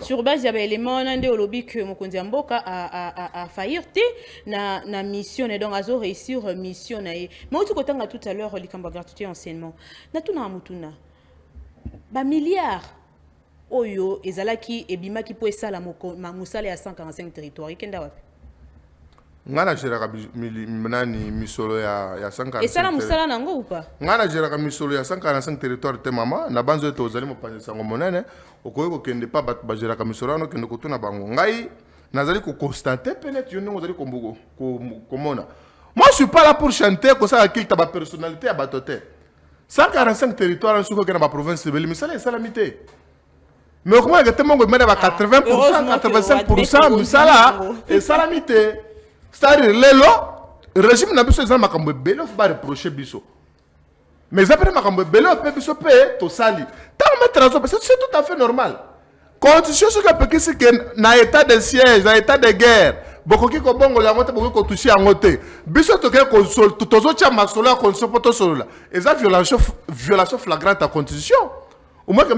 sur base il y a élément on de lobby que mon cousin Mboka a faillir na mission et donc azo réussir mission na. Mais au tout côté tout à l'heure likamba gratuité enseignement. Na tout na mutuna. Ba milliards oyo ezalaki ebimaki po esala musala ya 145 territoires ikenda wapi? Ngana jeraka minani misolo ya 145. Esala musala nango ou pas? Ngana jeraka misolo ya 145 territoires te mama na banzo to ozali mo panza sango monene okoyi ko kende pa bat ba jeraka misolo no kende kutuna bango ngai nazali ko constater peut-être yo ndongo zali kombugo komona. Moi je suis pas là pour chanter ko ça qu'il ta ba personnalité ya batote. 145 territoires en suko ke na ba province de Beli misala salamité. Mais comment est-ce que tout le monde met 80%, 85%, misala et salamité. C'est-à-dire, le régime n'a pas besoin de belé, il faut pas reprocher biso. Mais après, il belé, il peut payer tout sali. C'est tout à fait normal. Constitution, c'est que dans l'état de siège, dans l'état de guerre, beaucoup qui ont bon, beaucoup qui touché à côté. Biso, tout le console, tout le monde a solo, console, poto solo. Et ça, violation flagrante à la Constitution. Au moins que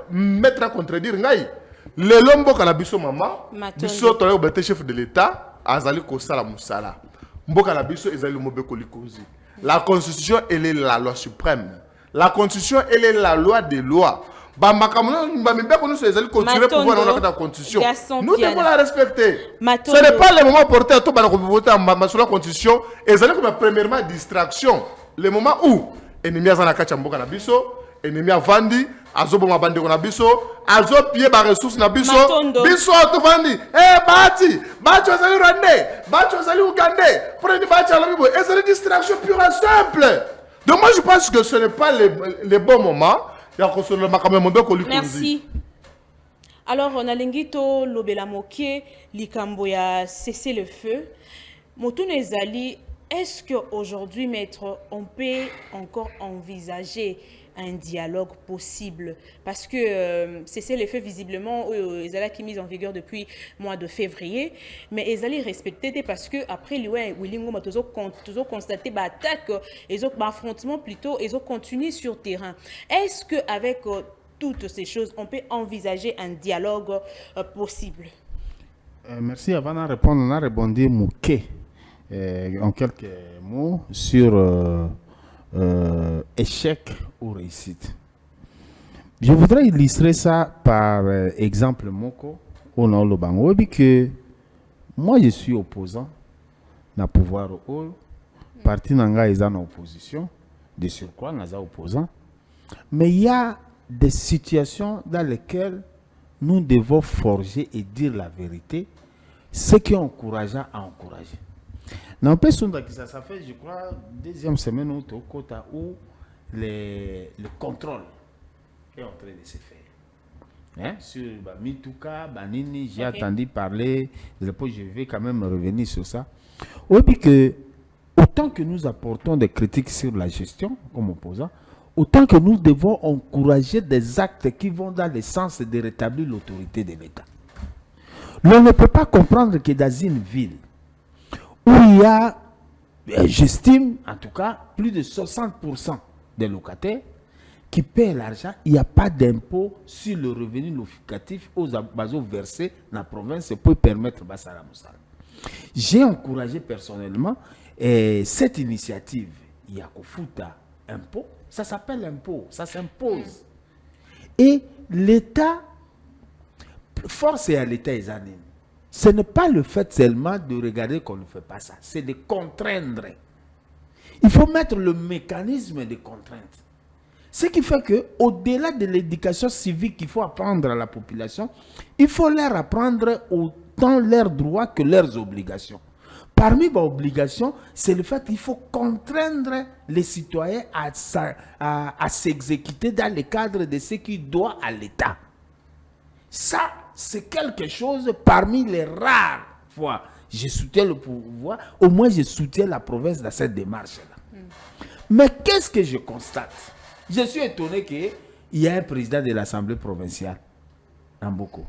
mettre à contredire, le lombo kana biso mama, biso tole obete chef de l'État. Azali kosala musala. Mboka la biso ezali mobeko likonzi. La constitution elle est la loi suprême. La constitution elle est la loi des lois. Ba makamono ba mbeko nous ezali continuer pouvoir dans la constitution. Nous devons la respecter. Ce n'est pas le moment porté à tout ba ko voter sur la constitution, ezali comme premièrement distraction. Le moment où ennemi azana kacha mboka na biso, ennemi avandi azobo mabande ko na biso, azo pied ba ressources na biso, biso to vandi. Bati ozali rwandais, bati ozali ougandais, prenez bati à la bibo, et c'est une distraction pure et simple. Donc moi je pense que ce n'est pas le bon moment. Merci. Alors on a lingito lobela moké likambo ya cesser le feu. Motune ezali, est-ce que aujourd'hui maître on peut encore envisager un dialogue possible parce que cesser le feu visiblement ezala qui mise en vigueur depuis mois de février mais ezali respecté parce que après Willingo matozo constaté ba attaque et ba affrontement plutôt ils ont continué sur terrain. Est-ce que avec toutes ces choses on peut envisager un dialogue possible? Merci. Avant de répondre, on a répondu Mouké en quelques mots sur échec ou réussite. Je voudrais illustrer ça par exemple Moko au nom de Bango, que moi je suis opposant na pouvoir au parti nanga est en opposition, de surcroît naza opposant, mais il y a des situations dans lesquelles nous devons forger et dire la vérité, ce qui est encourageant à encourager. N'empêche que ça fait, je crois, deuxième semaine où le contrôle est en train de se faire. Hein? Sur Mitouka, Banini, j'ai entendu parler, je vais quand même revenir sur ça. Oui, puis que autant que nous apportons des critiques sur la gestion comme opposant, autant que nous devons encourager des actes qui vont dans le sens de rétablir l'autorité de l'État. L'on ne peut pas comprendre que dans une ville où il y a, j'estime en tout cas, plus de 60% des locataires qui paient l'argent, il n'y a pas d'impôt sur le revenu locatif aux bateaux versés dans la province pour permettre Bassara Moussala. J'ai encouragé personnellement cette initiative. Il y a Kofuta impôt, ça s'appelle impôt, ça s'impose. Et l'État, force est à l'État examiner. Ce n'est pas le fait seulement de regarder qu'on ne fait pas ça, c'est de contraindre. Il faut mettre le mécanisme de contrainte. Ce qui fait qu'au-delà de l'éducation civique qu'il faut apprendre à la population, il faut leur apprendre autant leurs droits que leurs obligations. Parmi vos obligations, c'est le fait qu'il faut contraindre les citoyens à s'exécuter dans le cadre de ce qui doit à l'État. Ça, c'est quelque chose parmi les rares fois. Je soutiens le pouvoir, au moins je soutiens la province dans cette démarche-là. Mais qu'est-ce que je constate? Je suis étonné qu'il y ait un président de l'Assemblée provinciale, Namboko.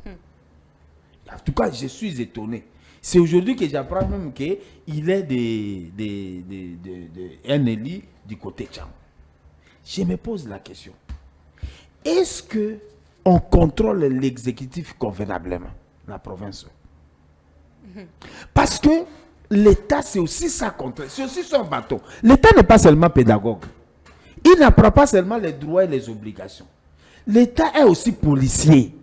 En tout cas, je suis étonné. C'est aujourd'hui que j'apprends même qu'il est un élu du côté Tchang. Je me pose la question. Est-ce qu'on contrôle l'exécutif convenablement, la province? Parce que l'État, c'est aussi sa contrainte, c'est aussi son bâton. L'État n'est pas seulement pédagogue. Il n'apprend pas seulement les droits et les obligations. L'État est aussi policier.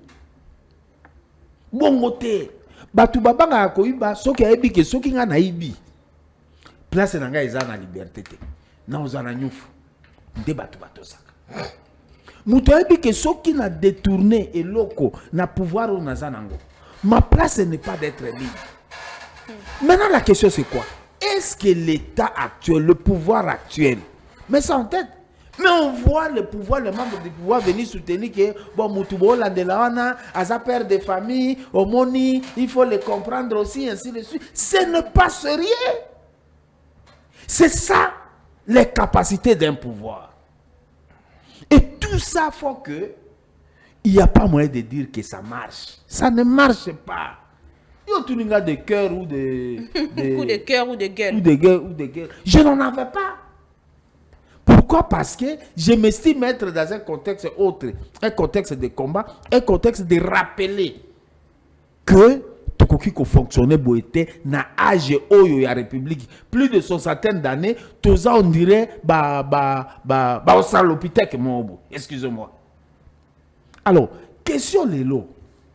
Bon côté. Batu babanga akoiba soki ayebi ke soki nga na ibi. Place na nga eza na liberté te. Na ozana nyufu. Nde batu batosaka. Mutu ayebi ke soki na détourné eloko na pouvoir ou na zanango. Ma place n'est pas d'être libre. Maintenant la question c'est quoi? Est-ce que l'État actuel, le pouvoir actuel, met ça en tête? Mais on voit le pouvoir, les membres du pouvoir venir soutenir que bon, Moutoubo, Landelawana, Aza père de famille, Omoni, il faut les comprendre aussi, ainsi de suite. Ce ne passe rien. C'est ça, les capacités d'un pouvoir. Et tout ça faut que il n'y a pas moyen de dire que ça marche. Ça ne marche pas. Il y a tout le monde de cœur ou de... Coup de cœur ou de gueule. Ou de gueule. Je n'en avais pas. Pourquoi? Parce que je m'estime être dans un contexte autre, un contexte de combat, un contexte de rappeler que Tokoki ko fonctionnait boité na âge oyo ya République plus de 60 d'années, tout ça on dirait au salopithèque mobo. Excusez-moi. Alors, question Lelo.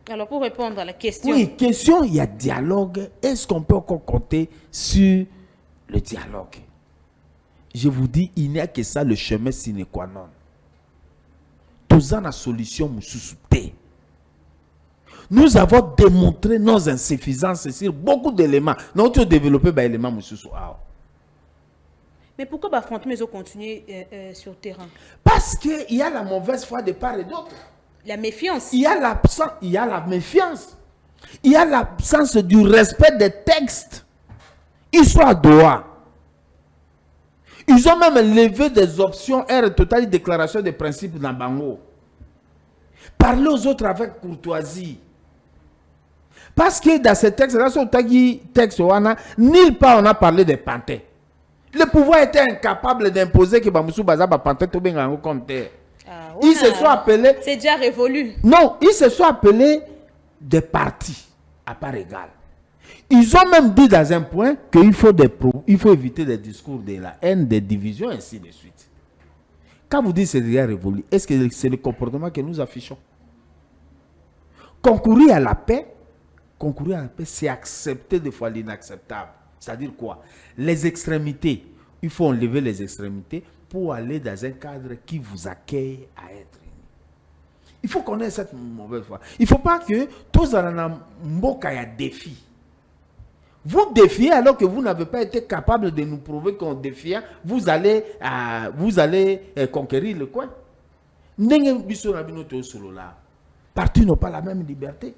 Alors pour répondre à la question. Oui, question, il y a dialogue. Est-ce qu'on peut encore compter sur le dialogue? Je vous dis, il n'y a que ça le chemin sine qua non. Tous en a solution moussousouté. Nous avons démontré nos insuffisances sur beaucoup d'éléments. Nous avons développé des éléments moussoussou. Mais pourquoi l'affrontement continuer sur le terrain? Parce qu'il y a la mauvaise foi de part et d'autre. La méfiance. Il y a la méfiance. Il y a l'absence du respect des textes. Ils sont à Doha. Ils ont même levé des options R totale déclaration des principes dans Bango. Parler aux autres avec courtoisie. Parce que dans ces textes-là, nulle part on a parlé des pantins. Le pouvoir était incapable d'imposer que Bamoussou Baza Pantin Tobenga en compteur. Ils se sont appelés. C'est déjà révolu. Non, ils se sont appelés des partis à part égale. Ils ont même dit dans un point qu'il faut, il faut éviter des discours de la haine, des divisions, ainsi de suite. Quand vous dites que c'est déjà révolu, est-ce que c'est le comportement que nous affichons? Concourir à la paix, c'est accepter des fois l'inacceptable. C'est-à-dire quoi? Les extrémités, il faut enlever les extrémités pour aller dans un cadre qui vous accueille à être unis. Il faut connaître cette mauvaise foi. Il ne faut pas que tous en mboka ya défi. Vous défiez alors que vous n'avez pas été capable de nous prouver qu'en défiant, vous allez conquérir le coin. Partout n'ont pas la même liberté.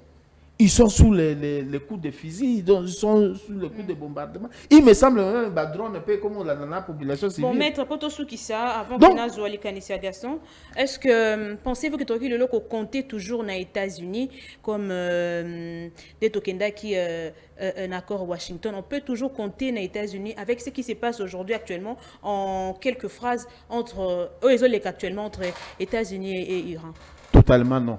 Ils sont sous les coups de fusil, ils sont sous les coups de bombardement. Il me semble même que le drone peut comme la population civile. Bon, maître Potosukisa, avant Donc- que nous ayons Kanisia Gaston, est-ce que pensez-vous que Toki Lolo compter toujours aux États-Unis comme des Tokenda qui un accord Washington, on peut toujours compter aux États-Unis avec ce qui se passe aujourd'hui actuellement en quelques phrases entre actuellement entre États-Unis et Iran. Totalement non.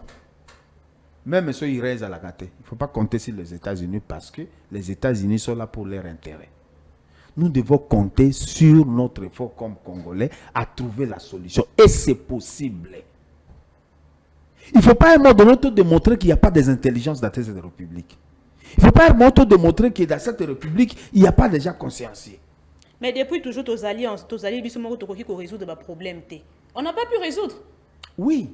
Même ceux qui restent à la gâte. Il ne faut pas compter sur les États-Unis parce que les États-Unis sont là pour leur intérêt. Nous devons compter sur notre effort comme Congolais à trouver la solution. Et c'est possible. Il ne faut pas à un moment donné démontrer qu'il n'y a pas des intelligences dans cette république. Il ne faut pas à un moment démontrer que dans cette république, il n'y a pas de gens consciencieux. Mais depuis toujours, tous alliés, ils sont résoudre le problème. On n'a pas pu résoudre. Oui.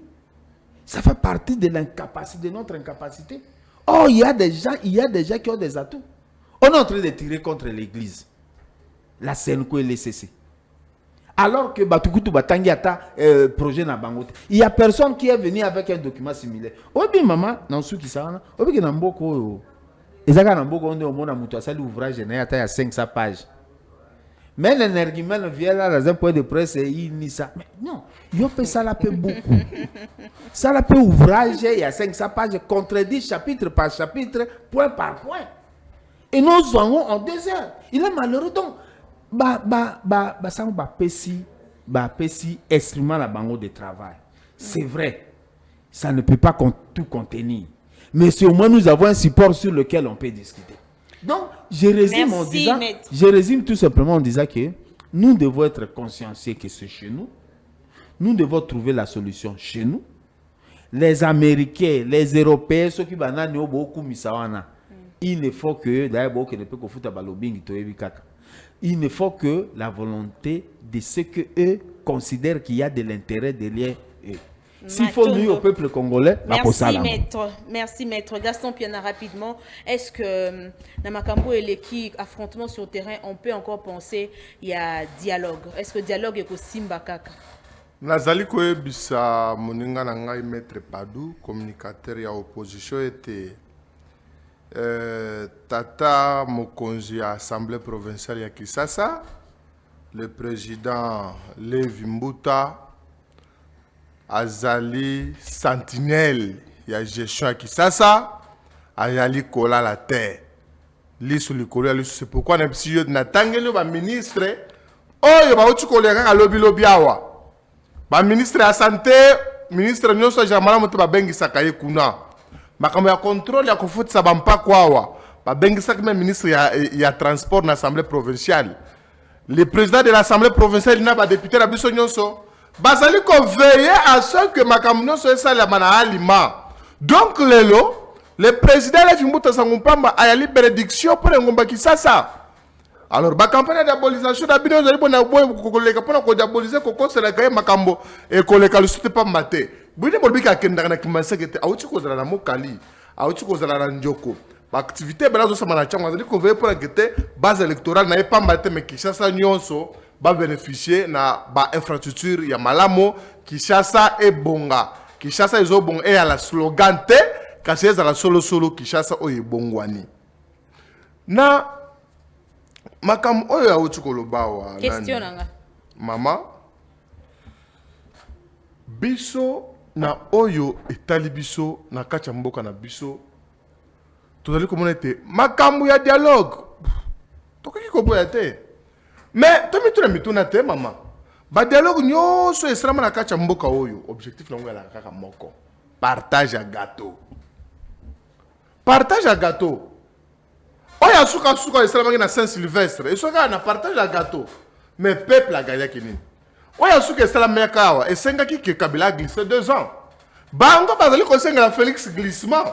Ça fait partie de l'incapacité, de notre incapacité. Oh, il y a des gens qui ont des atouts. On est en train de tirer contre l'église. La CNCO et l'ECC. Alors que Batukutu Batangi ata projet na bangote. Il n'y a personne qui est venu avec un document similaire. Obi maman, dans ce qui s'en obi que Namboko. Ezaka Namboko, on est au monde à Moutouassa, l'ouvrage il y a 500 pages. Mais l'énergumène vient là dans un point de presse et il nie ça. Mais non, il fait ça là peu beaucoup. Ça là peu ouvrage, il y a 500 pages, contredit chapitre par chapitre, point par point. Et nous sommes en 2 heures. Il est malheureux donc. Ça va pesi instrument la bango de travail. C'est vrai. Ça ne peut pas tout contenir. Mais c'est au moins nous avons un support sur lequel on peut discuter. Donc, je résume tout simplement en disant que nous devons être consciencieux que c'est chez nous. Nous devons trouver la solution chez nous. Les Américains, les Européens, ceux qui ont beaucoup misawana, il ne faut que, il ne faut que la volonté de ceux que eux considèrent qu'il y a de l'intérêt derrière eux. S'il faut nuire au peuple congolais, merci maître. Merci maître. Gaston Piana, rapidement, est-ce que Namakambo et l'équipe affrontement sur terrain, on peut encore penser il y a dialogue? Est-ce que dialogue est aussi Mbakaka? Nazali koyebisa moninga na ngai maître Padou, communicateur ya opposition était Tata Mokonzi à l'Assemblée provinciale ya Kisasa, le président Levi Mbuta azali sentinelle ya gestion ya Kisasa, ayali kola la terre. Lisu likolo ya lisu, c'est pourquoi na bisi yo na tangeli ba ministre oyo ba uti koleka ka lobi awa. Ba ministre ya santé, ministre nyonso jamala moto ba bengisaka ye kuna. Makambo ya contrôle ya kofutisa ba mpako awa. Ba bengisaka même ministre ya transport na assemblée provinciale. Le président de l'assemblée provinciale na ba député la biso nyonso bazali ko veiller à ce que makambo nyonso esala mana alima. Donc lelo le président Levi Mbuta Sangumpamba ayali bénédiction pour ngomba Kisasa. Alors ba campagne d'abolisation d'abino zali bona boye koleka pona ko diaboliser ko kosela kay makambo e koleka lusute pa mate. Bwine bolbika kenda na kimanseke te auti ko zala na mokali, auti ko zala na njoko. Ba activité belazo sama na chango zali ko veiller pour que base électorale na e pa mate me Kisasa nyonso ba bénéficier na ba infrastructure ya malamo Kisasa e bonga. Kisasa ezo bonga e ala slogan te kasi ezala solo Kisasa oye bongwani. Na makam oyo ya uti koloba wa question nanga mama biso na oyo etali biso na kati ya mboka na biso tozali komona ete makambo ya dialogue tokoki koboya te mais tomituna mituna te mama ba dialogue nyonso esalama na kati ya mboka oyo objectif nango ezalaka kaka moko partage ya gâteau oya suka esalamaki na Saint-Sylvestre esoka na partage ya gâteau mais peuple agayaki nini oya suka esalamaki awa esengaki ke Kabila a glissé 2 ans bango bazali kosengela Félix glissement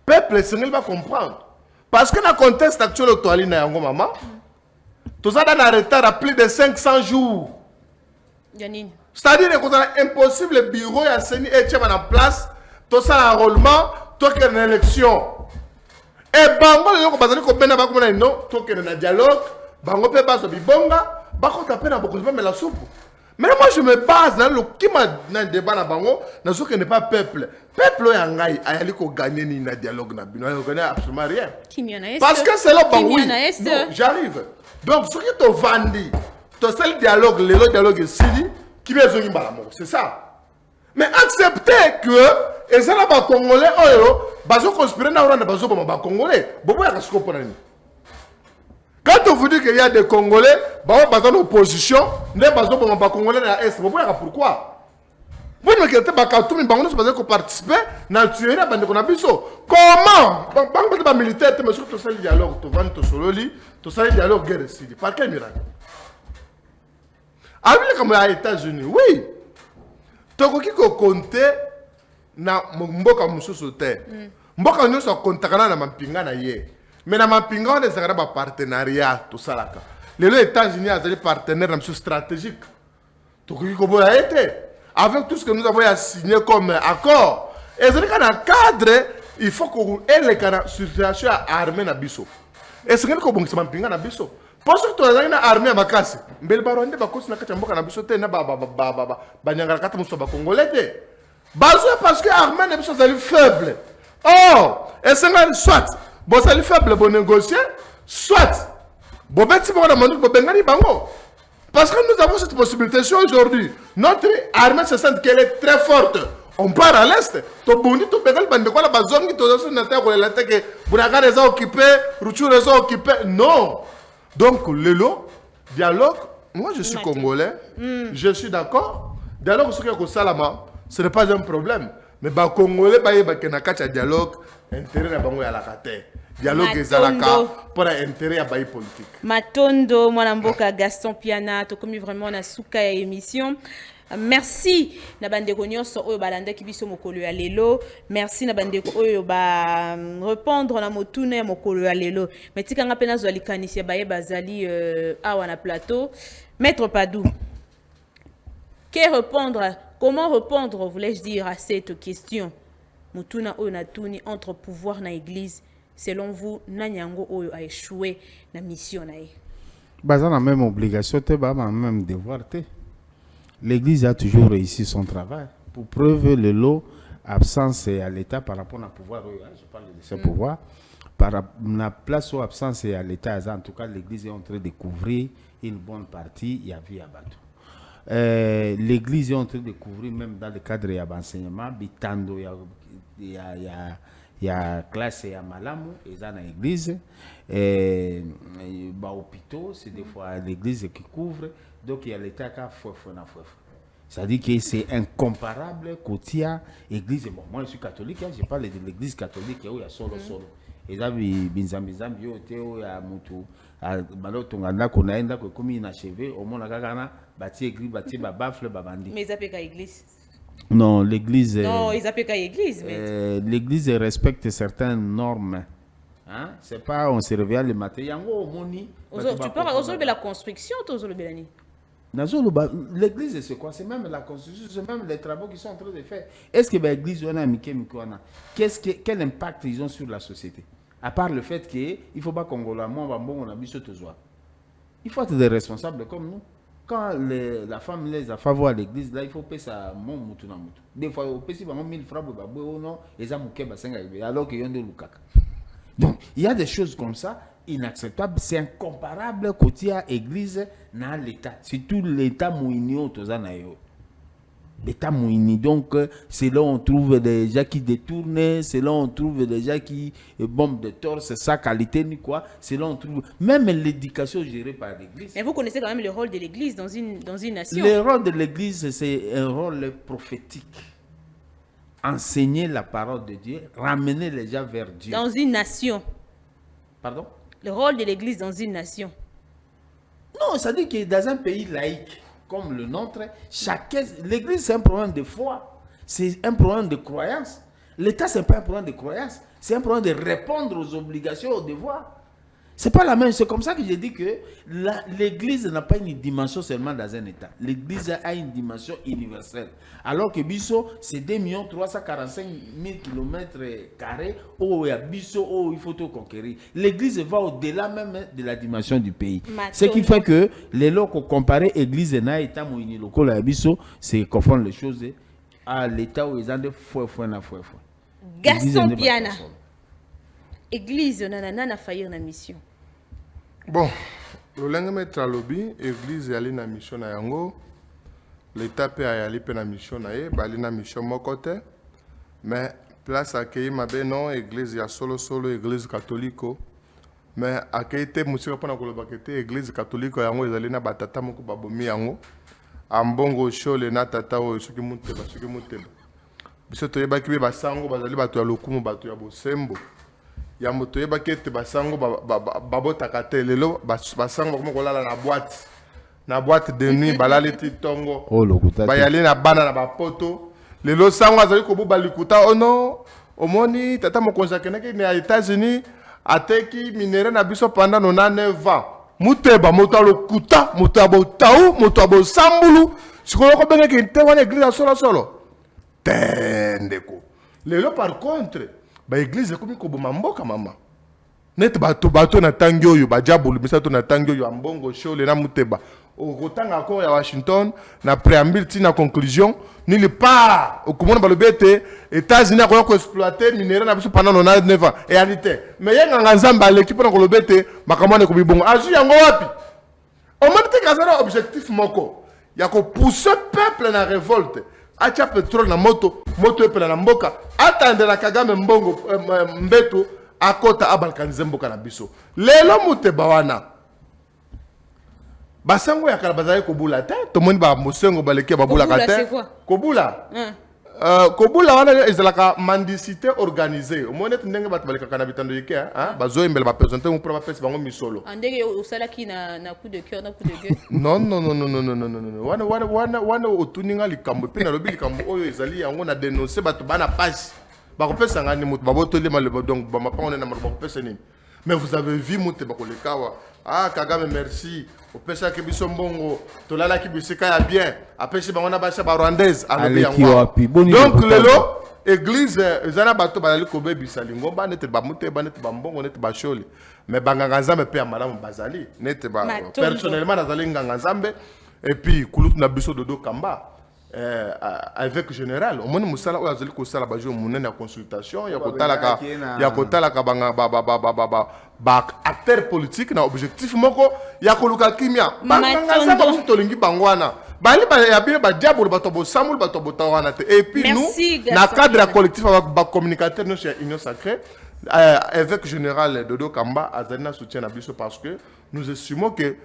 peuple esengeli ba comprendre parce que na contexte actuel toali na yango mama tozala na retard à plus de 500 jours Yanine. C'est-à-dire que c'est impossible bureau ya seni et en place tout ça enrôlement tout qu'il y a une élection. Et bango le bazali ko bena ba ko na no to ke na dialogue bango pe baso bibonga ba ko tapena boko ba mela soupe Mais moi, je me base dans le qui m'a dans le débat na bango, dans ce qui n'est pas peuple. Peuple est en gagne, il faut gagner ni na dialogue na bino, il connaît absolument rien. Parce que c'est là bango. Non, j'arrive. Donc ce qui te vendit, to seul dialogue, le dialogue sidi, qui vient zongi balamo, c'est ça. Mais accepter que et ça là ba congolais oyo, bazo conspirer na rwanda bazo ba congolais, bobo ya kasiko ponani. Quand on vous dit qu'il y a des Congolais, en opposition, les Congolais à l'Est, pourquoi? Vous ne mettez pas tout le monde qui participe dans le tuerie de comment? Les militaires, mais surtout le dialogue, tu fais le dialogue guerre civile. Par quel miracle? Avec les États-Unis, oui. Tu as compté na mboka mususu te. Mboka nyonso kontakana na mampinga na ye. Mais dans ma pinga, on a un partenariat, tout ça. Les États-Unis ont des partenaires stratégiques. Avec tout ce que nous avons signé comme accord. Et c'est dans le cadre, il faut qu'on ait la situation armée na biso. Et c'est que bon, c'est ma pinga na biso. Parce que tu as une armée à ma casse. Mais le baron de Bakos n'a qu'à na biso te na banyangara kata muso ba congolais. Parce que l'armée na biso est faible. Or, et c'est que soit bon, ça lui faible pour négocier, soit bon, petit pour la bango. Parce que nous avons cette possibilité aujourd'hui. Notre armée se sent qu'elle est très forte. On part à l'est. To bondi to pegal bande quoi la bazone qui to sur la terre ou la terre que Bonaga les a occupés, Ruchu les a occupés. Non. Donc le lot dialogue. Moi je suis congolais. Je suis d'accord. Dialogue ce que Salama, ce n'est pas un problème. Mais ba congolais ba yeba kenakacha dialogue intérêt na bango ya la kate. Dialogue ezalaka pour intérêt ya bayi politique. Matondo mwanamboka Gaston Piana to komi vraiment na suka ya émission. Merci na bandeko nyonso oyo balanda kibiso mokolo ya lelo. Merci na bandeko oyo ba répondre na motuna ya mokolo ya lelo. Metika nga pena zo likanisi baye bazali awa na plateau. Maître Padou. Comment répondre, voulais-je dire, à cette question? Mutuna oyo na tuni entre pouvoir na église. Selon vous, Nanyango oyo a échoué na mission na ye. Bazan la même obligation, te ba même devoir te. L'église a toujours réussi son travail. Pour preuve le lot absence à l'État par rapport au pouvoir, je parle de ce pouvoir, par la place aux absence à l'État, en tout cas l'église est en train de couvrir une bonne partie, il y a vu à bateau. L'église est en train de couvrir même dans le cadre de l'enseignement, bitando il y a classe à Malamu, et dans l'église, hôpitaux, c'est des fois l'église qui couvre, donc il y a l'État qui a fait. C'est-à-dire que c'est incomparable côté l'église. Bon, moi je suis catholique, je parle de l'église catholique, il y a solo. Et là, binzambi, il y a mutu. Malo tonganda konaenda ko komi inachevé au monde akakana bâti église bâti babafle babandi. Mais ils appellent qu'à église. Non, l'église. Non, ils appellent qu'à église. L'église respecte certaines normes. Hein? C'est pas on se réveille le matin. Yango moni. Tu parles aujourd'hui de la construction, toujours le Belani. L'église, c'est quoi? C'est même la construction, c'est même les travaux qu'ils sont en train de faire. Est-ce que l'église, quel impact ils ont sur la société? À part le fait qu'il ne faut pas qu'on on a mis ce tozoa. Il faut être des responsables comme nous. Quand la femme les a favorisé à l'église, là, il faut payer ça mon moutou na moutou. Des fois, on paye 1000 francs pour non, et ça mouké alors qu'ils ont de l'ukaka. Donc, il y a des choses comme ça inacceptables, c'est incomparable côté à l'église dans l'État. Surtout l'État mouinio, l'État mouini. Donc, c'est là où on trouve des gens qui détournent, c'est là où on trouve des gens qui bombent de torse, sa qualité ni quoi. C'est là où on trouve même l'éducation gérée par l'église. Mais vous connaissez quand même le rôle de l'église dans une nation. Le rôle de l'église, c'est un rôle prophétique. Enseigner la parole de Dieu, ramener les gens vers Dieu. Dans une nation. Pardon? Le rôle de l'église dans une nation. Non, ça dit que dans un pays laïque comme le nôtre, l'église c'est un problème de foi, c'est un problème de croyance. L'État c'est pas un problème de croyance, c'est un problème de répondre aux obligations, aux devoirs. C'est pas la même. C'est comme ça que j'ai dit que l'Église n'a pas une dimension seulement dans un État. L'Église a une dimension universelle. Alors que Bisso, c'est 2 345 000 km² où il y a Bisso, où il faut tout conquérir. L'Église va au-delà même de la dimension du pays. Ce qui fait que les locaux comparés Église et État mouni local à Bisso, c'est confondre les choses à l'État où ils ont des fouets. Gaston Piana. Église nanana na faillir na mission. Bon, le maître lobby, l'église est na mission na yango, l'État peut aller na mission na ye, bali na mission mon côté, mais place accueillir ma ben non, église ya solo église catholique, mais accueillir te monsieur pour na kolobakete église catholique yango ezali na batata moko babomi yango, ambongo shole na tata o soki muteba. Biso to yeba kibe basango bazali bato ya lokumu bato ya bosembo. Ya moto yeba kete basango babotaka te lelo basango comme kolala na boîte de nuit balali ti tongo bayali na bana na bapoto lelo sango azali ko buba likuta ono omoni tata mokonzi akenaki na États-Unis ateki minere na biso pendant 9 ans muteba moto alokuta moto abotau moto abosambulu sikolo ko bengeki te wana église solo tendeko lelo par contre ba église comme ko boma mboka mama net bato na tangi oyo ba diabolo misato na tangi oyo ambongo show le na muteba o kotanga encore ya Washington na préambule ti na conclusion ni le pas au komona balobete États-Unis ko exploiter minéraux na biso pendant 9 ans et réalité mais yenga nzamba l'équipe na kolobete makamane ko bibongo azu yango wapi o monte kazara objectif moko ya ko pousser peuple na révolte acha pétrole na moto epela na mboka atande la Kagame mbongo mbeto akota abalkanize mboka na biso lelo muteba wana basango ya kala bazali kobula te to moni ba mosengo baleke babula te kobula kobula wana ezalaka mendicité organisée au moins ndenge bato baleka na bitando yeke bazo embela ba présenter mu propre pesi bango misolo andenge osalaki na coup de cœur na coup de gueule non wana otuninga likambo pe na lobi likambo oyo ezali yango na dénoncer bato bana page bakopesa ngani mutu babotoli malebo donc ba mapanga na bakopesa nini mais vous avez vu mutu bakolekawa Kagame merci opesa ke biso mbongo tolala ki bisika ya bien apesi bango na basa ba rwandaise alobi yango donc lelo église ezana bato balali kobebisa lingomba nete ba muteba nete ba mbongo nete ba shole mais banganga nzambe pe ya malamu bazali nete ba personnellement nazali nganga nzambe et puis kulutu na biso dodo kamba avec général au moins musala oyo azali kosala bajo munene ya consultation ya kotalaka ba acteur politique na objectif moko ya koluka kimia banganga nzambe biso tolingi bangwana bali ya bino ba diabolo bato bo samul bato bo tawana te et puis nous na cadre collectif ba communicateur no chez Union Sacrée avec général Dodo Kamba azalina soutien na biso parce que nous estimons que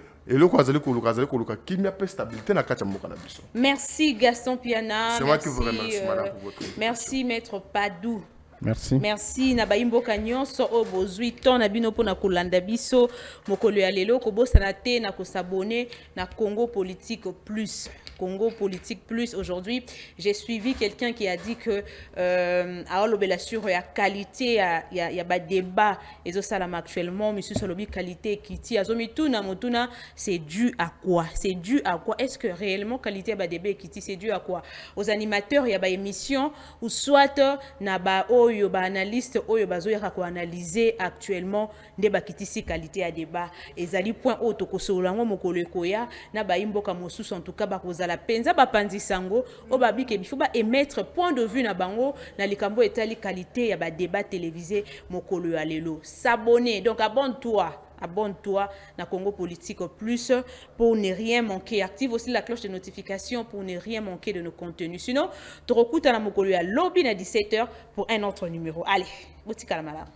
merci Gaston Piana. C'est moi qui vous remercie, madame, pour votre merci maître Padou. Merci na baimboka nyonso o bozwi ton na bino pona kolanda biso mokolo ya lelo ko bosana te na ko s'abonner na Congo Politique Plus. Congo Politique Plus. Aujourd'hui, j'ai suivi quelqu'un qui a dit que à l'obéla sur la qualité, il y a des débats et ça actuellement, monsieur Solobi qualité qui tient azomituna motuna, c'est dû à quoi? C'est dû à quoi? Est-ce que réellement qualité ba débat qui c'est dû à quoi? Aux animateurs, il y a ba émission ou soit na ba oyo ba analyste oyo bazo ya ko analyser actuellement débat qui si qualité à débat et zali point auto ko solango mokolo ekoya na ba imboka mosusu en tout cas ba la penza ba panzi sango o babi ke bifuba émettre point de vue na bango na likambo etali qualité ya ba débat télévisé mokolo ya lelo s'abonner donc abonne-toi na Congo Politique Plus pour ne rien manquer. Active aussi la cloche de notification pour ne rien manquer de nos contenus. Sinon, tu recoutes à la mokolo ya lobby à 17h pour un autre numéro. Allez, boutique à la malade.